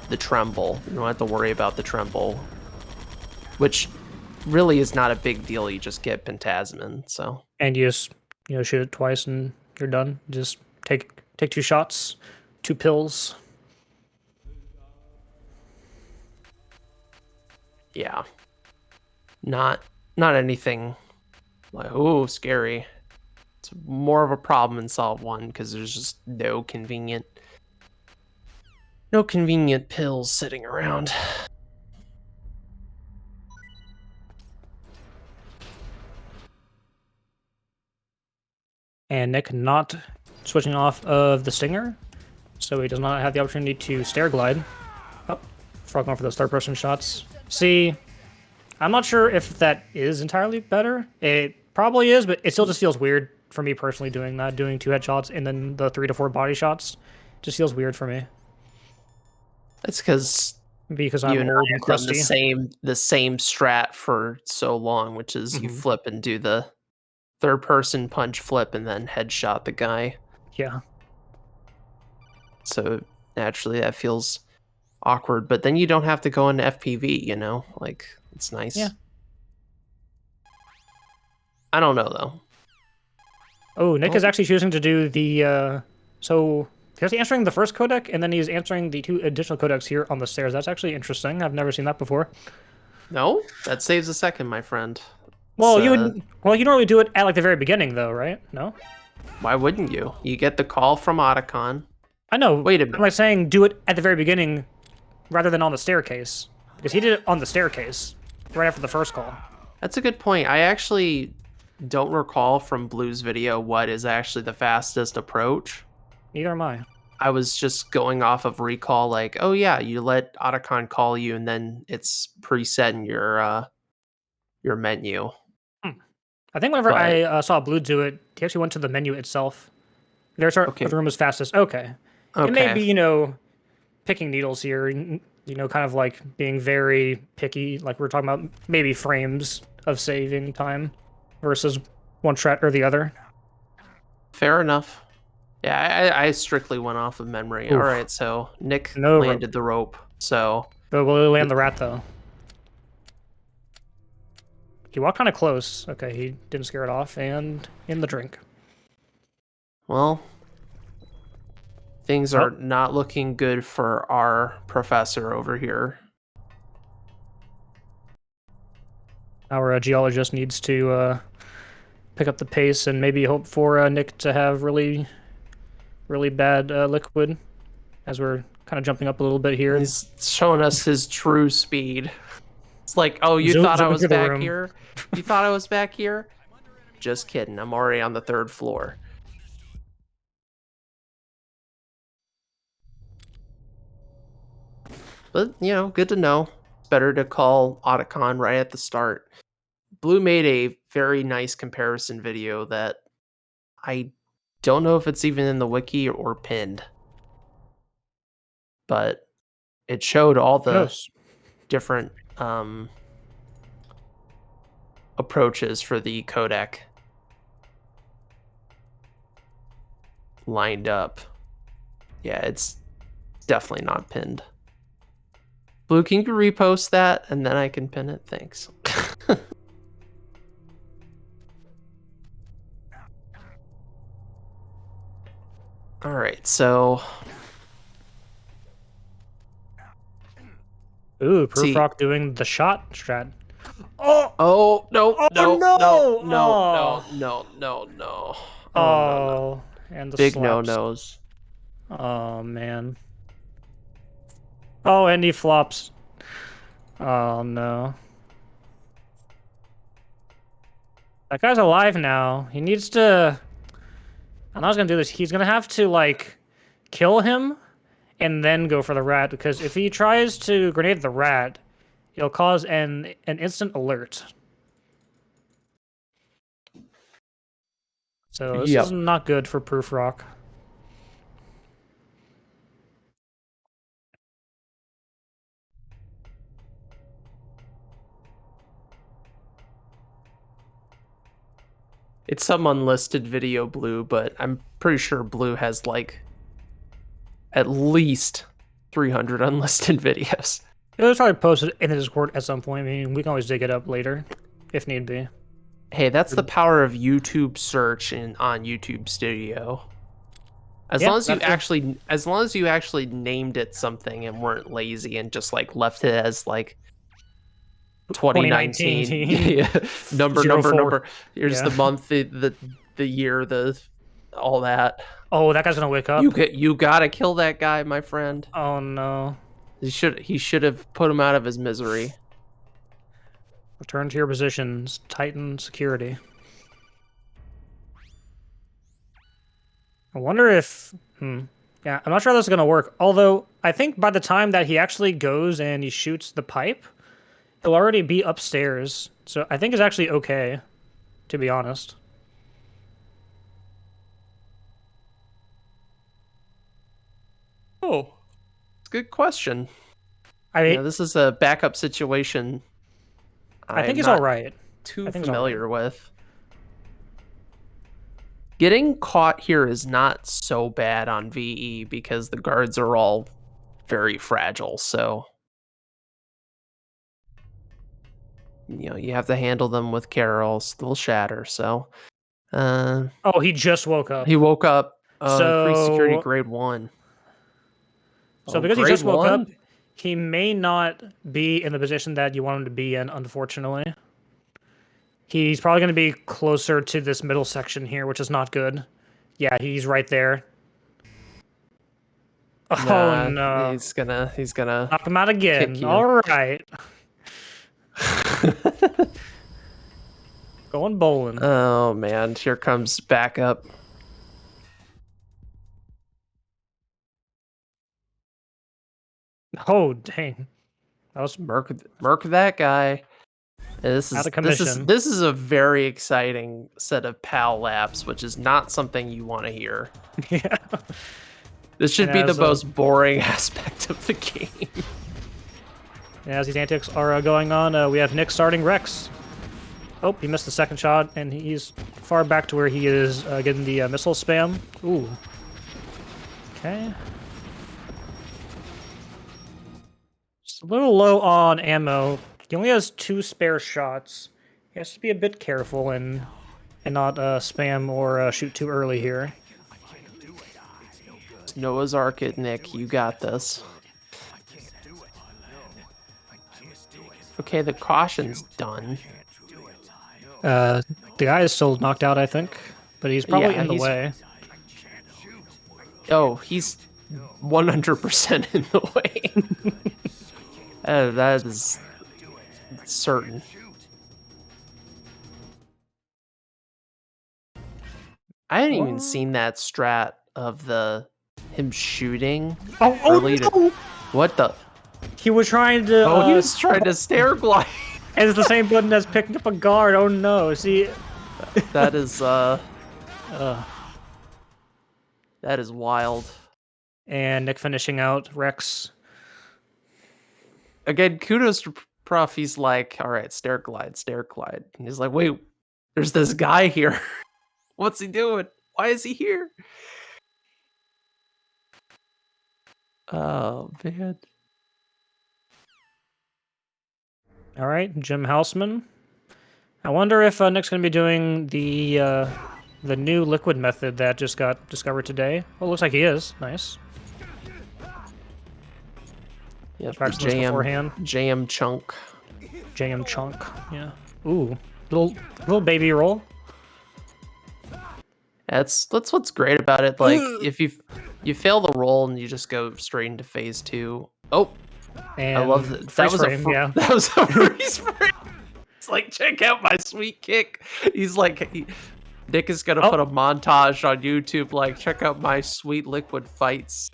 the tremble. You don't have to worry about the tremble, which really is not a big deal. You just get Pentasmin, so. And you just, shoot it twice and you're done. Just take 2 shots, 2 pills. Yeah. Not anything like, oh, scary. It's more of a problem in Solve 1 because there's just no convenient pills sitting around. And Nick not switching off of the Stinger, so he does not have the opportunity to stair glide. Oh, Frog going for those third-person shots. See, I'm not sure if that is entirely better. It probably is, but it still just feels weird for me personally doing that, doing 2 headshots and then the 3 to 4 body shots. Just feels weird for me. It's because Because you I'm and old I and have done crusty. the same strat for so long, which is you flip and do the third person punch flip and then headshot the guy. Yeah. So naturally that feels awkward, but then you don't have to go into FPV, like it's nice. Yeah. I don't know though. Oh, Nick is actually choosing to do the, so he's answering the first codec, and then he's answering the 2 additional codecs here on the stairs. That's actually interesting. I've never seen that before. No, that saves a second, my friend. Well, you normally do it at, like, the very beginning, though, right? No? Why wouldn't you? You get the call from Otacon. I know. Wait a minute. I'm like saying do it at the very beginning rather than on the staircase. Because he did it on the staircase right after the first call. That's a good point. I actually don't recall from Blue's video what is actually the fastest approach. Neither am I. I was just going off of recall, like, oh yeah, you let Otacon call you, and then it's preset in your menu. I think whenever But I saw Blue do it, he actually went to the menu itself. There, start okay, the room is fastest. Okay. It may be, picking needles here, kind of like being very picky, like we're talking about maybe frames of saving time versus one strat or the other. fair enough. Yeah, I strictly went off of memory. Oof. All right, so Nick No landed the rope. So, but will he land the rat though? He walked kind of close. Okay, he didn't scare it off, and in the drink. well, things are not looking good for our professor over here. Our geologist needs to pick up the pace and maybe hope for Nick to have really, really bad liquid, as we're kind of jumping up a little bit here. He's showing us his true speed. It's like, oh, you thought I was back here? You thought I was back here? Just kidding. I'm already on the 3rd floor. But, good to know. It's better to call Otacon right at the start. Blue made a very nice comparison video that I don't know if it's even in the wiki or pinned. But it showed all the different approaches for the codec lined up. Yeah, it's definitely not pinned. Blue, can you repost that and then I can pin it? Thanks. All right, so ooh, prufr0ckk doing the shot strat. Oh no! Oh, No! no! No! No! Oh. No! No! No! Oh, No! And the Big slaps. no-nos. Oh man. Oh, and he flops. Oh no. That guy's alive now. He needs to... I'm not gonna do this. He's gonna have to, like, kill him and then go for the rat, because if he tries to grenade the rat, it'll cause an instant alert. So this is not good for prufr0ckk. It's some unlisted video, Blue, but I'm pretty sure Blue has like at least 300 unlisted videos. It was probably posted in the Discord at some point. I mean, we can always dig it up later, if need be. Hey, that's the power of YouTube search and on YouTube Studio. As Yeah, long as you that's actually named it something and weren't lazy and just like left it as like 2019 yeah, number 04. here's Yeah. the month, the year, the all that. Oh, that guy's gonna wake up. You gotta kill that guy, my friend. Oh no. He should have put him out of his misery. Return to your positions. Tighten security. I wonder if... Yeah, I'm not sure how this is going to work. Although, I think by the time that he actually goes and he shoots the pipe, he'll already be upstairs. So I think it's actually okay, to be honest. Oh, it's a good question. I This is a backup situation. think he's not all right. Too familiar with. Getting caught here is not so bad on VE because the guards are all very fragile, so you have to handle them with care or else they'll shatter. So Oh, he just woke up. he woke up. So Increased security grade 1. So because he just woke up, he may not be in the position that you want him to be in, unfortunately. He's probably going to be closer to this middle section here, which is not good. Yeah, he's right there. Oh no. He's gonna Knock him out again. kick you. All right. Going bowling. Oh man, here comes backup. Oh dang. That was Merc that guy. This is a very exciting set of PAL laps, which is not something you want to hear. Yeah. This should be the most boring aspect of the game. And as these antics are going on, we have Nick starting Rex. Oh, he missed the second shot, and he's far back to where he is getting the missile spam. Ooh. Okay. Just a little low on ammo. He only has 2 spare shots. He has to be a bit careful and not spam or shoot too early here. Noah's Ark it, Nick. You got this. Okay, the caution's done. The guy is still knocked out, I think, but he's probably in the way. Oh, he's 100% in the way. That is certain. I hadn't even seen that strat of him shooting. Oh no! What the? He was trying to. Oh, he was trying to stair glide. And it's the same button as picking up a guard. Oh no! See, that is that is wild. And Nick finishing out Rex. Again, kudos to Prof. He's like, all right, stair glide. And he's like, wait, there's this guy here. What's he doing? Why is he here? Oh man. All right, Jim Houseman. I wonder if Nick's going to be doing the new liquid method that just got discovered today. Oh, looks like he is. Nice. Yeah, beforehand. Jam chunk. Jam chunk. Yeah. Ooh, little baby roll. That's what's great about it. Like if you fail the roll and you just go straight into phase 2. Oh, and I love that. That was a freeze frame. It's like, check out my sweet kick. He's like, Nick is gonna put a montage on YouTube. Like, check out my sweet liquid fights.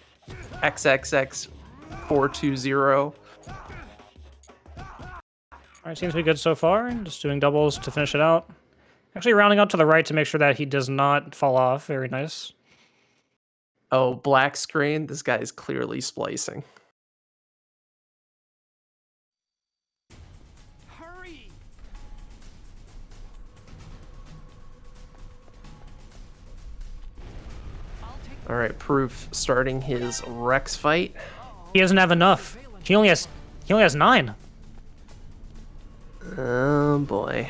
XXX 420. Alright, seems to be good so far. Just doing doubles to finish it out. Actually rounding out to the right to make sure that he does not fall off. Very nice. Oh, black screen. This guy is clearly splicing. Hurry! All right, Proof starting his Rex fight. He doesn't have enough. He only has 9. Oh boy.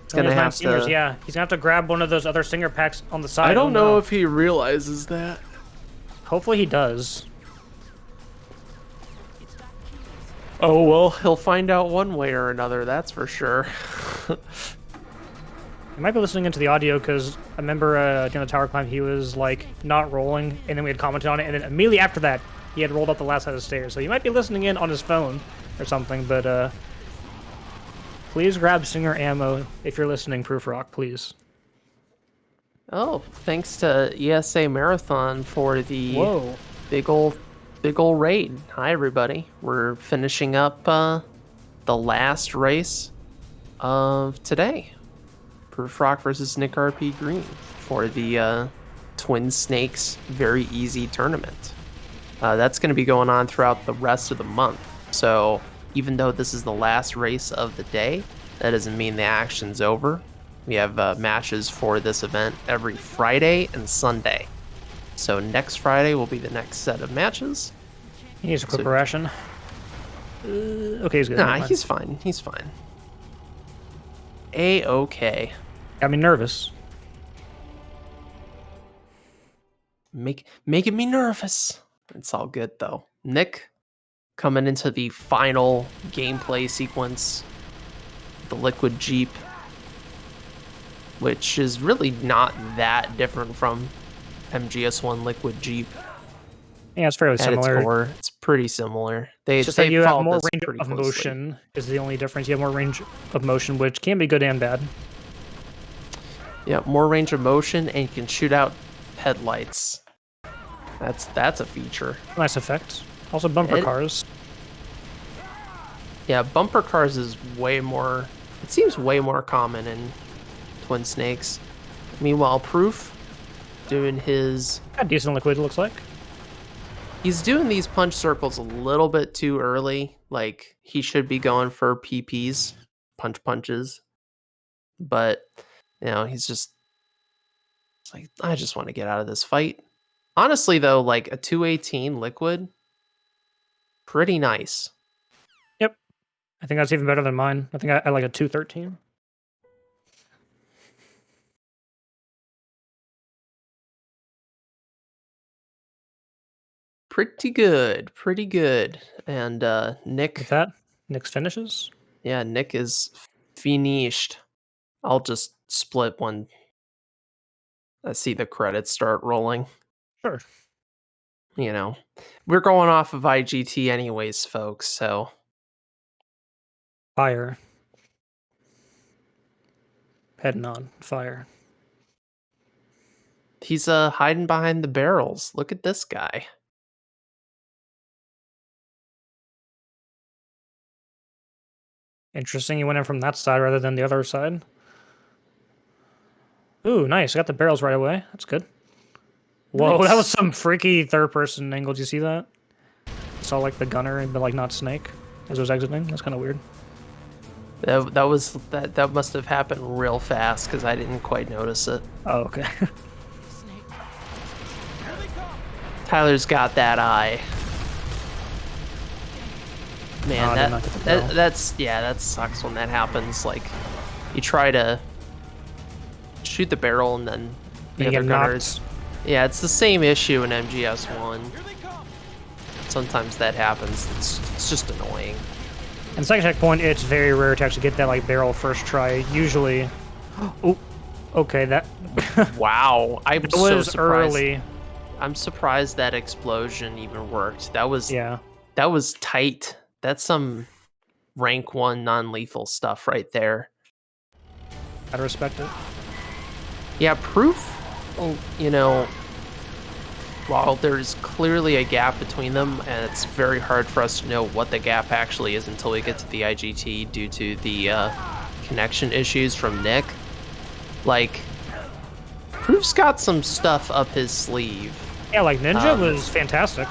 It's He only gonna has 9 have stingers, to. yeah. He's gonna have to grab one of those other stinger packs on the side. I don't know if he realizes that. Hopefully he does. Oh well, he'll find out one way or another. That's for sure. You might be listening into the audio because I remember during the tower climb he was like not rolling, and then we had commented on it, and then immediately after that he had rolled up the last set of stairs. So you might be listening in on his phone or something, but please grab Singer ammo if you're listening, prufr0ckk, please. Oh, thanks to ESA Marathon for the Whoa. big ol' raid. Hi everybody. We're finishing up the last race of today. prufr0ckk versus NickRPGreen for the Twin Snakes Very Easy tournament. That's going to be going on throughout the rest of the month. So even though this is the last race of the day, that doesn't mean the action's over. We have matches for this event every Friday and Sunday. So next Friday will be the next set of matches. He needs a quick ration. Okay, he's good. Nah, he's fine. He's fine. A-okay. Got me nervous. Making me nervous. It's all good though. Nick coming into the final gameplay sequence, the Liquid Jeep, which is really not that different from MGS1 Liquid Jeep. Yeah, it's fairly At its similar. core, it's pretty similar. It's just that you have followed more this range pretty of closely. motion is the only difference. You have more range of motion, which can be good and bad. Yeah, more range of motion, and you can shoot out headlights. That's a feature. Nice effect. Also bumper cars. Yeah, bumper cars is way more. It seems way more common in Twin Snakes. Meanwhile, Proof doing his. Got decent liquid, it looks like. He's doing these punch circles a little bit too early. Like he should be going for PPs, punches. But you know, he's just it's like, I just want to get out of this fight. Honestly, though, like a 218 liquid, pretty nice. Yep. I think that's even better than mine. I think I like a 213. Pretty good. And Nick. With that, Nick's finishes. Yeah, Nick is finished. I'll just split when I see the credits start rolling. Sure. You know, we're going off of IGT anyways, folks, so. Fire. Heading on. Fire. He's hiding behind the barrels. Look at this guy. Interesting, you went in from that side rather than the other side. Ooh, nice. I got the barrels right away. That's good. Whoa, Nice. That was some freaky third-person angle. Did you see that? Saw like the gunner, but like not Snake as it was exiting. That's kind of weird. That must have happened real fast because I didn't quite notice it. Oh, okay. Tyler's got that eye. Man, Oh, I did not get the barrel. that sucks when that happens. Like, you try to shoot the barrel and then the You other get gunners. knocked. Yeah, it's the same issue in MGS1. Sometimes that happens. It's just annoying. And second checkpoint, it's very rare to actually get that like barrel first try. Usually, oh, okay, that Wow, I'm it so was surprised. early. I'm surprised that explosion even worked. That was Yeah, that was tight. That's some rank 1 non-lethal stuff right there. gotta respect it. Yeah, Proof, you know, while there's clearly a gap between them, and it's very hard for us to know what the gap actually is until we get to the IGT due to the connection issues from Nick, like, Proof's got some stuff up his sleeve. Yeah, like Ninja was fantastic.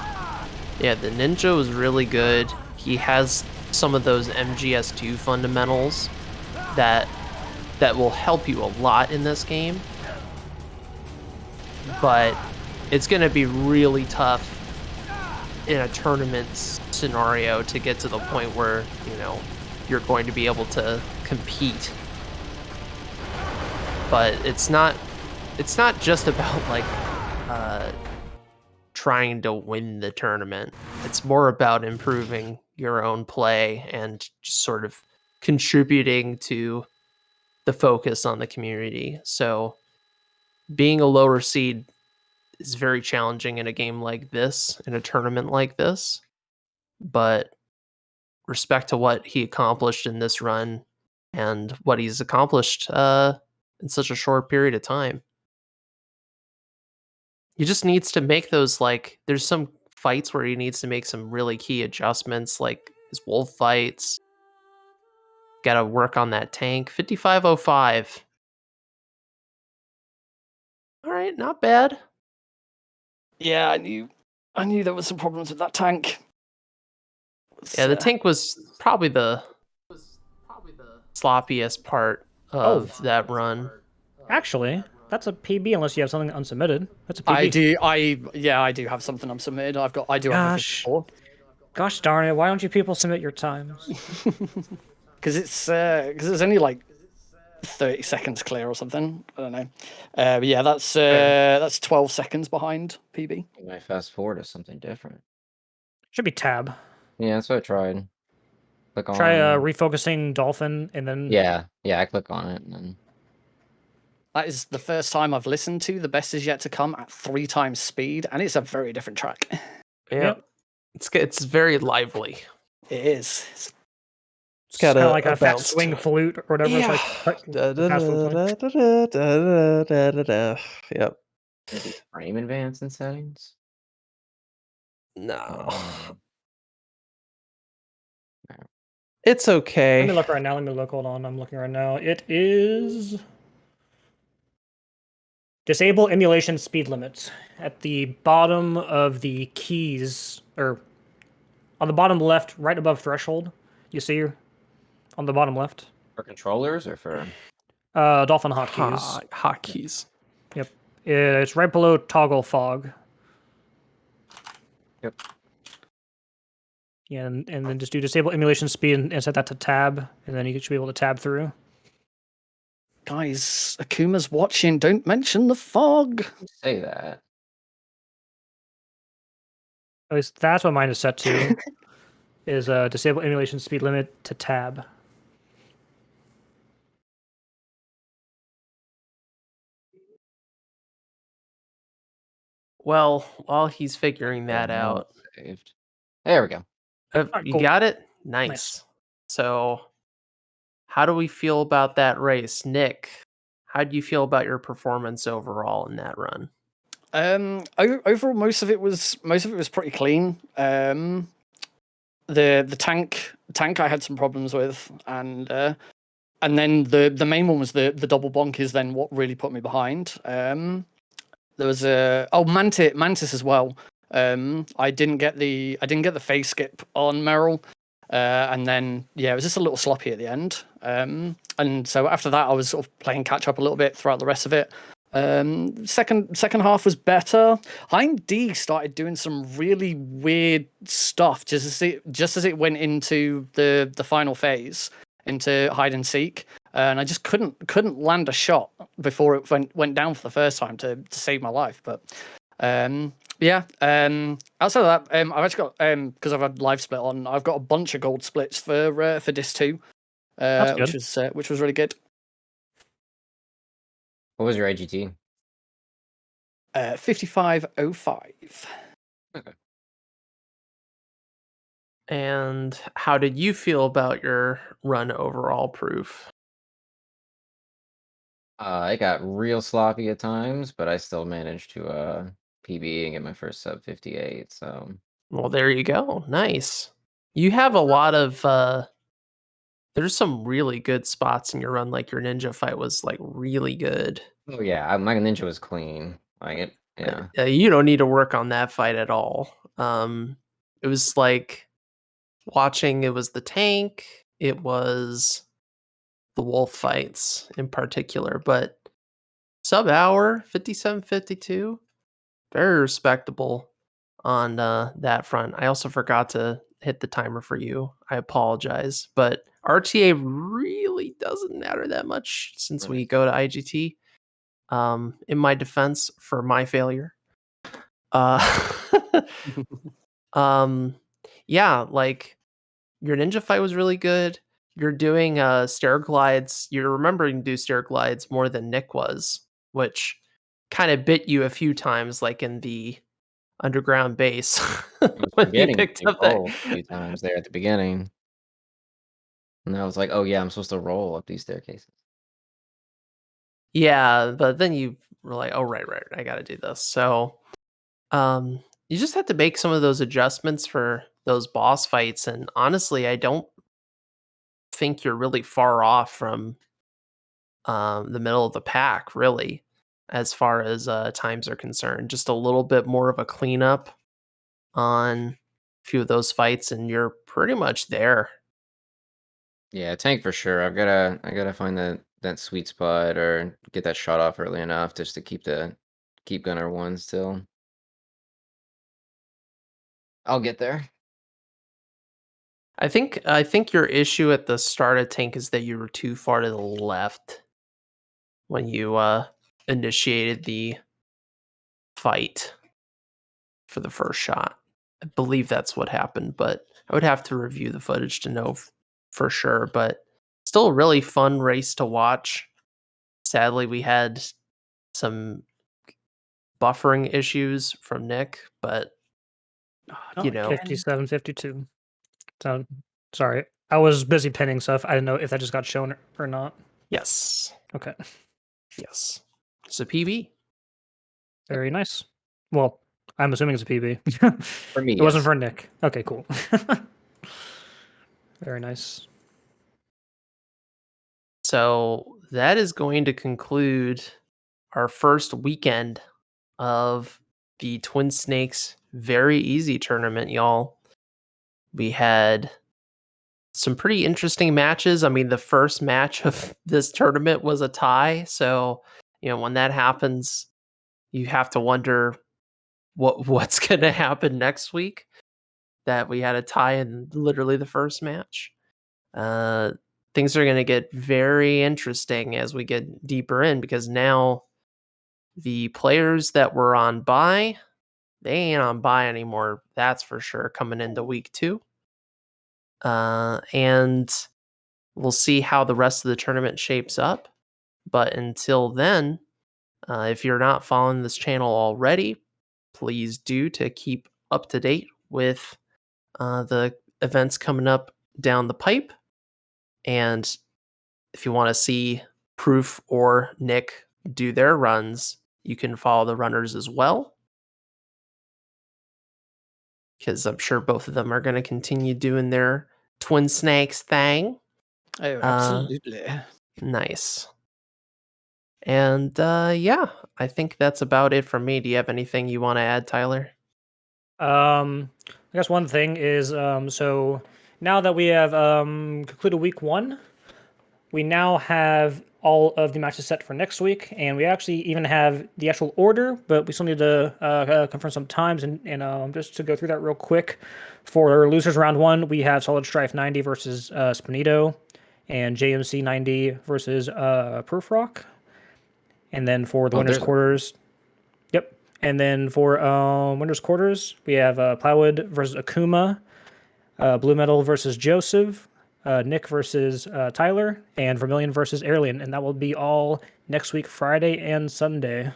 Yeah, the Ninja was really good. He has some of those MGS2 fundamentals that will help you a lot in this game. But it's going to be really tough in a tournament scenario to get to the point where, you know, you're going to be able to compete. But it's not just about like trying to win the tournament. It's more about improving your own play and just sort of contributing to the focus on the community. So being a lower seed is very challenging in a game like this, in a tournament like this. But respect to what he accomplished in this run and what he's accomplished in such a short period of time. He just needs to make those, like, there's some fights where he needs to make some really key adjustments, like his wolf fights. Got to work on that tank. 5505. All right, not bad. Yeah, I knew there was some problems with that tank. Yeah, the tank was probably the sloppiest part of that run. Actually, that's a PB unless you have something unsubmitted. That's a PB. I do have something unsubmitted. I do have a 54. Gosh darn it! Why don't you people submit your times? Because it's only like 30 seconds clear or something. I don't know. But yeah, that's 12 seconds behind PB. You might fast forward to something different. Should be tab. Yeah, that's what I tried. Click on. Try refocusing dolphin and then. Yeah, I click on it and then. That is the first time I've listened to The Best Is Yet to Come at 3 times speed, and it's a very different track. Yep. It's very lively. It is. It's got kind of like a fat bounce swing flute or whatever. Yeah. Yep. Maybe frame advance in settings. No. It's okay. Let me look right now. Let me look. Hold on. I'm looking right now. It is disable emulation speed limits at the bottom of the keys, or on the bottom left, right above threshold. You see on the bottom left. For controllers or for? Dolphin hotkeys. Hotkeys. Yep. It's right below toggle fog. Yep. Yeah, and then just do disable emulation speed and set that to tab, and then you should be able to tab through. Guys, Akuma's watching. Don't mention the fog. Say that. At least that's what mine is set to. Is disable emulation speed limit to tab. Well, while he's figuring that out, Saved. There we go. you Cool. got it? Nice. So, how do we feel about that race? Nick, how do you feel about your performance overall in that run? Overall, most of it was pretty clean. The tank I had some problems with, and then the main one was the double bonk is then what really put me behind. There was Mantis as well. I didn't get the phase skip on Merrill, and then it was just a little sloppy at the end. And so after that, I was sort of playing catch up a little bit throughout the rest of it. Second half was better. Hind D started doing some really weird stuff just as it went into the final phase, into hide and seek, and I just couldn't land a shot before it went down for the first time to save my life. But outside of that, I've actually got because I've had live split on, I've got a bunch of gold splits for Dis 2, which was really good. What was your IGT? 5505. Okay. And how did you feel about your run overall, Proof? It got real sloppy at times, but I still managed to PB and get my first sub 58. So, well, there you go. Nice. You have a lot of there's some really good spots in your run. Like your ninja fight was like really good. oh yeah, my ninja was clean. Like it, yeah. You don't need to work on that fight at all. It was like watching. It was the tank. It was the wolf fights in particular, but sub hour 57-52. very respectable on that front. I also forgot to hit the timer for you. I apologize, but RTA really doesn't matter that much since we Right. go to IGT. In my defense for my failure. Uh, yeah, like your ninja fight was really good. You're doing stair glides. You're remembering to do stair glides more than Nick was, which kind of bit you a few times, like in the underground base I was when you forgetting picked to up that. roll a few times there at the beginning. And I was like, oh yeah, I'm supposed to roll up these staircases. Yeah, but then you were like, oh right, I got to do this. So you just have to make some of those adjustments for those boss fights, and honestly, I don't think you're really far off from the middle of the pack, really, as far as times are concerned. Just a little bit more of a cleanup on a few of those fights, and you're pretty much there. Yeah, tank for sure. I gotta find that sweet spot or get that shot off early enough just to keep gunner one still. I'll get there. I think your issue at the start of tank is that you were too far to the left when you initiated the fight for the first shot. I believe that's what happened, but I would have to review the footage to know for sure. But still a really fun race to watch. Sadly, we had some buffering issues from Nick, but Not you know, again. 57, 52. So, sorry. I was busy pinning stuff. I didn't know if that just got shown or not. yes, Okay. yes, it's a PB. Very nice. Well, I'm assuming it's a PB. For me, It wasn't yes. for Nick. Okay, cool. Very nice. So that is going to conclude our first weekend of the Twin Snakes Very Easy tournament, y'all. We had some pretty interesting matches. I mean, the first match of this tournament was a tie. So, when that happens, you have to wonder what's going to happen next week. That we had a tie in literally the first match. Things are going to get very interesting as we get deeper in because now the players that were on bye, they ain't on bye anymore. That's for sure. Coming into week 2, and we'll see how the rest of the tournament shapes up. But until then, if you're not following this channel already, please do to keep up to date with the events coming up down the pipe. And if you want to see Proof or Nick do their runs, you can follow the runners as well. Because I'm sure both of them are going to continue doing their Twin Snakes thing. Oh, absolutely. Nice. And yeah, I think that's about it for me. Do you have anything you want to add, Tyler? I guess one thing is so now that we have concluded week 1, we now have all of the matches set for next week, and we actually even have the actual order, but we still need to confirm some times. And just to go through that real quick, for losers round 1, we have Solid Strife 90 versus Spinito, and JMC 90 versus prufr0ckk. And then for the winners there's a quarters, yep. And then for winners quarters, we have Plywood versus Akuma, Blue Metal versus Joseph, Nick versus Tyler, and Vermilion versus Airlian. And that will be all next week, Friday and Sunday.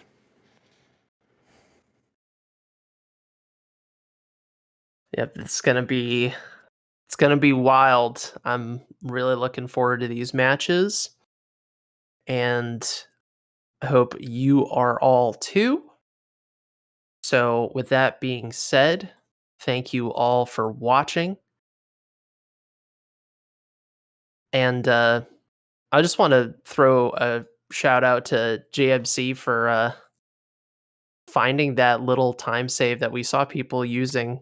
Yep, it's gonna be wild. I'm really looking forward to these matches, and I hope you are all too. So, with that being said, thank you all for watching. And I just want to throw a shout out to JMC for finding that little time save that we saw people using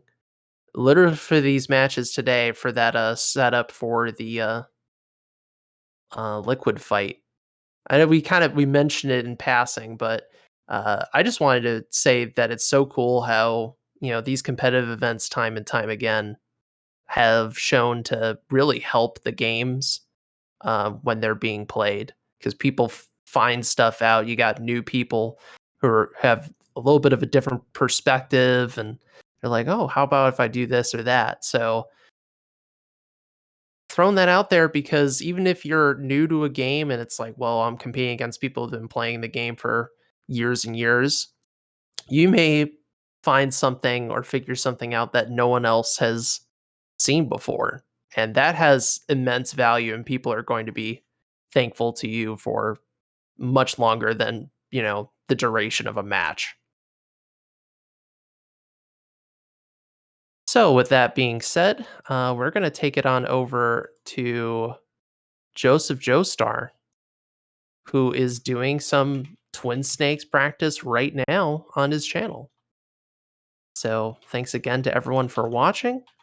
literally for these matches today for that setup for the liquid fight. I know we mentioned it in passing, but I just wanted to say that it's so cool how, these competitive events time and time again have shown to really help the games when they're being played, because people find stuff out. You got new people have a little bit of a different perspective, and they're like, oh, how about if I do this or that? So throwing that out there, because even if you're new to a game and it's like, well, I'm competing against people who've been playing the game for years and years, you may find something or figure something out that no one else has seen before. And that has immense value, and people are going to be thankful to you for much longer than, the duration of a match. So, with that being said, we're going to take it on over to Joseph Joestar, who is doing some Twin Snakes practice right now on his channel. So, thanks again to everyone for watching.